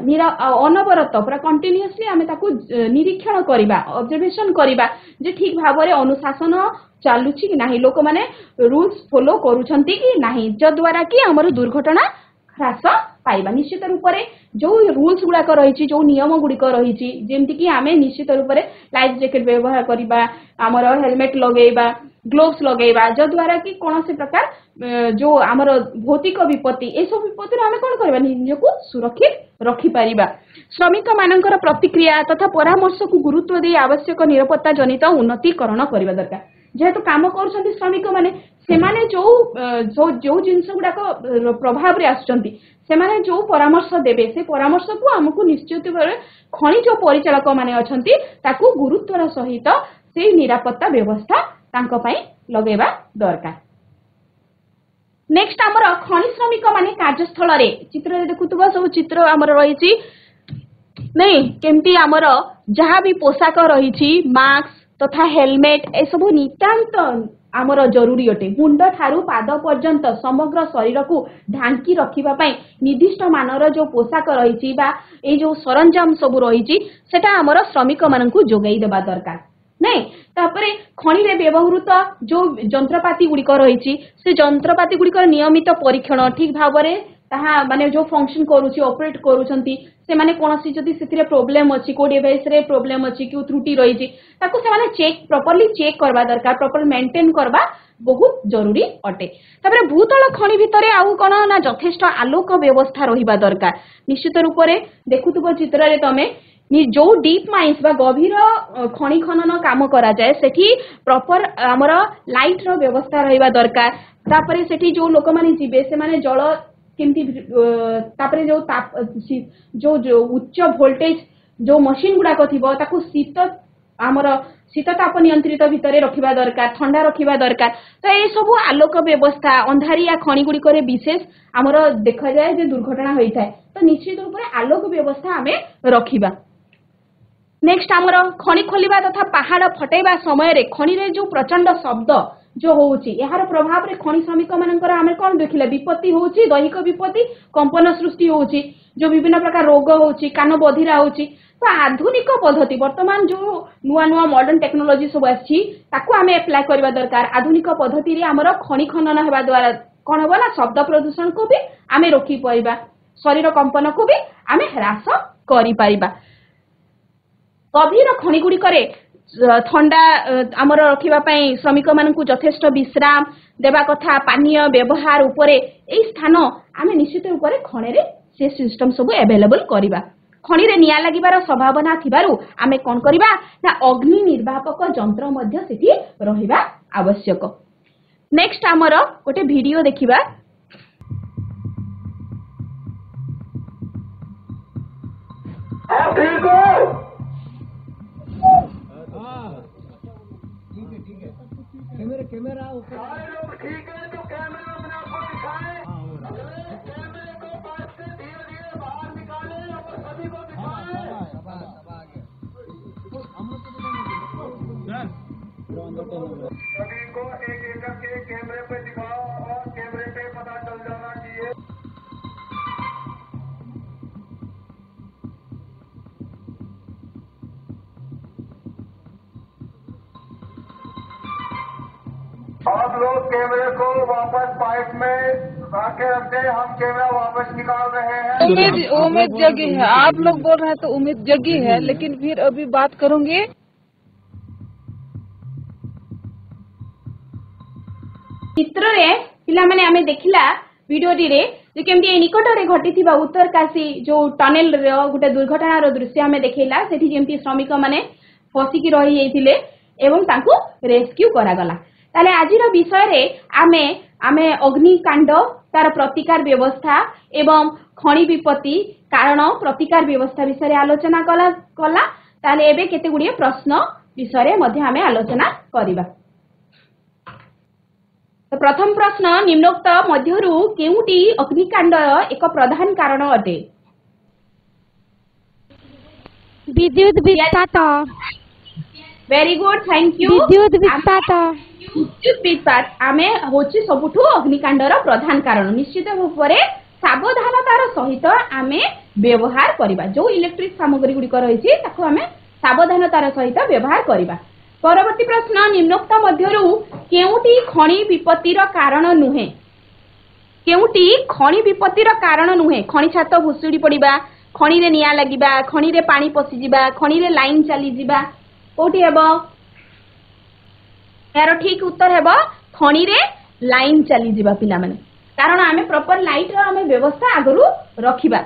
अनवरत पूरा कंटिन्यूअसली आमे ताकू निरीक्षण करिबा ऑब्जर्वेशन करिबा जे ठीक भाव में अनुशासन चालुची कि नाही लोक माने रूल्स फॉलो करूछंती कि नाही जद्वारा कि हमर दुर्घटना ह्रास पाइबा। निश्चित रूप से जो रूल्स गुड़ाक रही जो नियम गुड़िक रही जेमती कि आमे निश्चित रूप से लाइफ जैकेट व्यवहार करिबा हमर हेलमेट लगेबा ग्लोव्स लगेबा जद्वारा कि कौन से प्रकार जो आमर भौतिक विपत्ति ए सब विपत्ति आमे कोन करबा निजको सुरक्षित रखि परिबा। श्रमिक मानकर प्रतिक्रिया तथा परामर्श को गुरुत्व दे आवश्यक निरापत्ता जनित उन्नतीकरण करबा दरकार। जेहेतु काम कर श्रमिक माने सेमाने जो जिनस गुड़ाक प्रभाव रे आसुचंती सेमाने जो परामर्श देबे से परामर्श को हमको निश्चित खणी जो परिचालक माने अछंती ताकू गुरुत्वर सहित से निरापत्ता व्यवस्था तांको पई लगेबा दरकार। नेक्स्ट हमर खणी श्रमिक माने कार्यस्थल रे चित्र रे देखुतबा सब चित्र हमर रहिछि नहीं केमती हमर जहाँ भी पोशाक रहिछि मास्क तथा हेलमेट ए सब नितांत आमर जरूरी अटे। मुंड ठारू पाद पर्यंत समग्र शरीर को ढांकी रखिबा पई निर्दिष्ट मानर जो पोशाक रहिछि बा ए जो सरंजाम सब रहिछि सेटा हमर श्रमिक माननकु जोगाई देबा दरकार नहीं। तापरे खणी रे व्यवहृत जो जंत्रपाती गुड़िक रही से जंत्रपाती गुड़िक नियमित परीक्षण ठीक भाव में ताहा माने जो फंक्शन करूची ऑपरेट करूछंती से माने कोनसी जदी सेतिरे प्रॉब्लम अछि को डिवाइस रे प्रॉब्लम अछि कि त्रुटि रही छी ताको से माने चेक प्रॉपर्ली चेक करबा दरकार प्रॉपर मेंटेन करबा बहुत जरूरी अटे। तापरे भूतल खणी भितरे आउ कोन ना यथेष्ट आलोक व्यवस्था रहिबा दरकार। निश्चित रूप रे देखुतबो चित्र रे तमे जो डीप माइंस बा गभीर खनि खनन काम करा जाए सेठी प्रॉपर हमर लाइट रो व्यवस्था रहइबा दरकार तापरे सेठी जो लोक माने जिबे से माने जल केमती तापरे जो उच्च वोल्टेज जो मशीन गुडा को थिबो ताकू शीत हमर शीत ताप नियंत्रित भितरे रखिबा दरकार ठंडा रखिबा दरकार तो ए सब आलोक व्यवस्था अंधारिया खनि गुडी करे विशेष हमर देखा जाए जे दुर्घटना होई थाए तो निश्चित रूप से आलोक व्यवस्था हमें रखिबा। नेक्स्ट हमर खनि खोलिबा तथा पहाड़ फटेबा समय रे खनि रे जो प्रचंड शब्द जो होउची यार प्रभाव रे खनि श्रमिक मानकर हमें कोन देखिले विपत्ति होउची दैहिक विपत्ति कंपन सृष्टि होउची जो विभिन्न प्रकार रोग होउची कान बधिरा होउची तो आधुनिक पद्धति वर्तमान जो नुआ नुआ मॉडर्न टेक्नोलॉजी सब आछि ताकू हमें अप्लाई करबा दरकार। आधुनिक पद्धति रे हमर खनि खनन हेबा द्वारा कोन होबा ना शब्द प्रदूषण को भी हमें रोकी परिबा शरीर कंपन को भी हमें ह्रास करि परिबा। गभीर खनि गुडी करे ठंडा आमर रखिबा पई श्रमिक मानकु यथेष्ट विश्राम देबा कथा पानीय व्यवहार उपरे एई स्थान आमे निश्चित उपरे खणे रे से सिस्टम सब अवेलेबल करिबा। खणी रे निया लागिबार संभावना थिबारु आमे कोन करिबा ना अग्नि निर्वापक यंत्र मध्य सेठी रहिबा आवश्यक। नेक्स्ट आमर गोटे वीडियो देखिबा।
ठीक है कैमरा ऊपर ठीक है जो कैमरा अपने आपको दिखाए कैमरे को बात से धीरे धीरे बाहर निकाले और सभी को दिखाए सभी को एक एक करके कैमरे पे दिखाओ और कैमरे पे पता चल जाना चाहिए। आप लोग कैमरे को वापस पाइप में आके रखते हैं, हम कैमरा वापस निकाल रहे हैं।
उम्मीद जगी है, आप लोग बोल रहे हैं तो उम्मीद जगी है, लेकिन फिर अभी बात करूंगी।
चित्र रे पिला माने हमें देखिला वीडियो रे जे केमती निकट रे घटिथिबा उत्तरकाशी जो टनेल रे गोटे दुर्घटना रो दृश्य हमें देखैला सेठी जेमती श्रमिक माने फसी की रही जाइथिले एवं तांको रेस्क्यू करा गला। ताले आजिर विषय रे आमे अग्निकांड तार प्रतिकार व्यवस्था एवं खनि विपत्ति कारण प्रतिकार व्यवस्था विषय आलोचना कला ताले एबे केते गुडिये प्रश्न विषय रे मध्ये आमे आलोचना करिबा। तो प्रथम प्रश्न निम्नोक्त मध्यरु केउटी अग्निकांड एक प्रधान कारण अटे?
विद्युत विस्फोट।
Very good, thank you.
विद्युत विस्फोट।
विद्युत विस्फोट आमे होची सबुठु अग्निकांडर प्रधान कारण। निश्चित रूपरे सावधानतार सहित आमे व्यवहार करिबा। जो इलेक्ट्रिक सामग्री गुडी रहिछि ताको आमे सावधानतार सहित व्यवहार करिबा। परवर्ती प्रश्न निम्नोक्त मध्यरु केउटी खनि विपत्तिर कारण नुहे? केउटी खनि विपत्तिर कारण नुहे? खनि छात भुसुडी पडिबा, खनि रे निया लागिबा, खनि रे पानी पसि जिबा, खनि रे लाइन चली जिबा, कोठी हेबो? यार ठीक उत्तर हेबो खनि रे लाइन चली जिबा पिला माने, कारण आमे प्रॉपर लाइट रो आमे व्यवस्था आगरु रखिबा।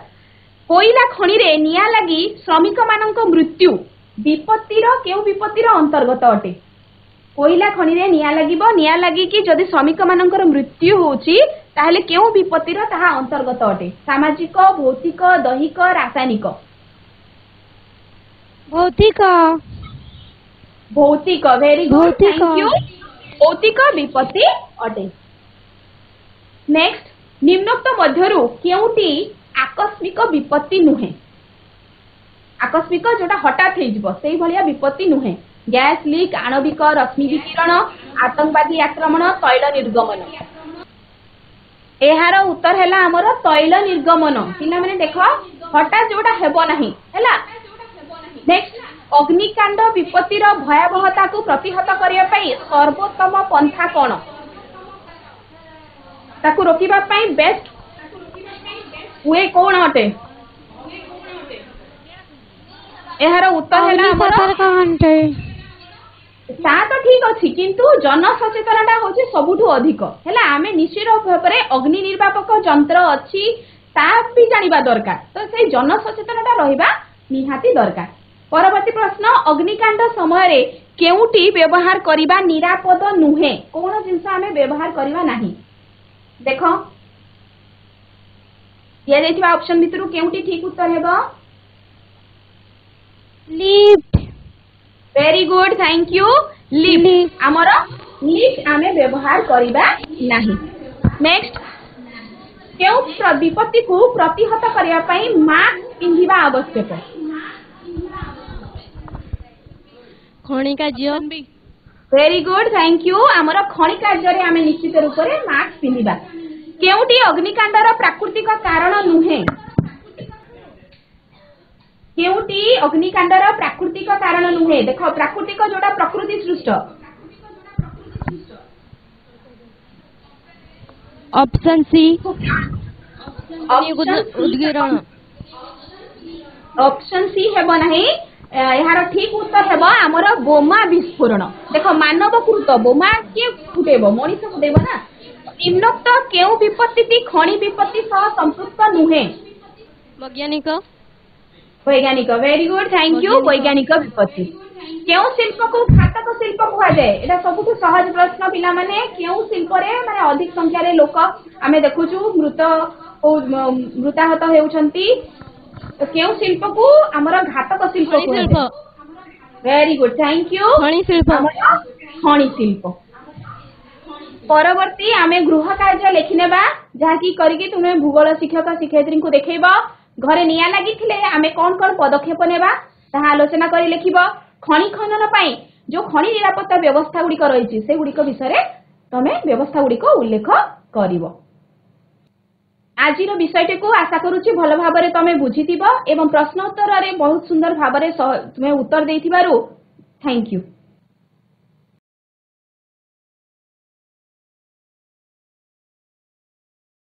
कोइला खनि रे निया लागी श्रमिक मानक मृत्यु विपत्तिर केउ विपत्तिर अंतर्गत अटे? कोइला खनि रे निया लागिबो, निया लागी कि जदि श्रमिक मानकर मृत्यु होउची ताहले केउ विपत्तिर ताहा अंतर्गत अटे? सामाजिक, भौतिक, दैहिक, रासायनिक?
भौतिक।
भौतिक, वेरी गुड,
भौतिक।
Thank you. भौतिक विपत्ति अटे। नेक्स्ट निम्नोक्त मध्यरु केउटी आकस्मिक विपत्ति नुहे? आकस्मिक जोटा हठात हेजिबो सेही भलिया विपत्ति नुहे। गैस लीक, आणविक रश्मि विकिरण, आतंकवादी आक्रमण, तैल निर्गमन। एहार उत्तर हैला हमर तैल निर्गमन। पिला माने देखो हठात जोटा हेबो नाही हैला। नेक्स्ट अग्निकांड विपत्तिर भयावहता को प्रतिहत करिया पई सर्वोत्तम पंथा कोन? ताकू रोकिबा पई बेस्ट वे कोन अटे? एहार उत्तर हैला हमर ता तो ठीक अछि, किंतु जन सचेतनता होछि सबुठु अधिक हैला। आमे निश्चित भाबरे अग्नि निर्वापक यंत्र अछि ता भी जानिबा दरकार। तो से जन सचेतनता रहिबा निहाती दरकार। परवर्ती प्रश्न अग्निकांड समय केउटी व्यवहार करिबा निरापद नुहे कोन जिंस आमे व्यवहार करिबा नाही देखो ये देखिबा ऑप्शन भितरु केउटी ठीक उत्तर हेबो
lift
very good thank you lift हमर लिफ्ट आमे व्यवहार करिबा नाही। नेक्स्ट केउ विपत्ति को प्रतिहत करिया पई मास्क पिंधिबा आवश्यक
खणी कार्य
वेरी गुड थैंक यू आमर खणी कार्य रे आमे निश्चित रूप से मास्क पिंधिबा केउटी अग्निकांडर प्राकृतिक कारण नुहे केउटी अग्निकांडर प्राकृतिक कारण नुहे देखो प्राकृतिक जोटा प्रकृति सृष्ट
ऑप्शन सी
उद्गीरण ऑप्शन सी हेबो नाही यार ठीक उत्तर हेबो हमर बोमा विस्फोरण देखो मानवकृत बोमा के फुटेबो मनीष फुटेबो ना निम्नोक्त केउ विपत्ति खणी विपत्ति सह संपृक्त नुहे
वैज्ञानिक
वैज्ञानिक वेरी गुड थैंक यू वैज्ञानिक विपत्ति केउ शिल्प को घातक शिल्प कुहा जाए एटा सबुठु सहज प्रश्न पिला माने केउ शिल्प रे माने अधिक संख्या रे लोक आमे देखुछु मृताहत हेउछंती तो केउ शिल्प को हमर घातक शिल्प को वेरी गुड थैंक यू
खणी शिल्प
खणी शिल्प परवर्ती आमे गृह कार्य लेखिनेबा जहा की करिके तुमे भूगोल शिक्षक शिक्षयित्री को देखैबा घरे निया लागि थिले आमे कोन कोन पदक्षेप नेबा ताहा आलोचना करी लेखिबा खणी खनन पई जो खणी निरापत्ता व्यवस्था गुडी रही से गुडी विषय रे तमे व्यवस्था गुडी उल्लेख करिवो। आजिर विषयटी को आशा करूची भल भाबरे तमे बुझितिबो एवं प्रश्न उत्तर रे बहुत सुंदर भाबरे तुमे उत्तर देथिबारु थैंक यू।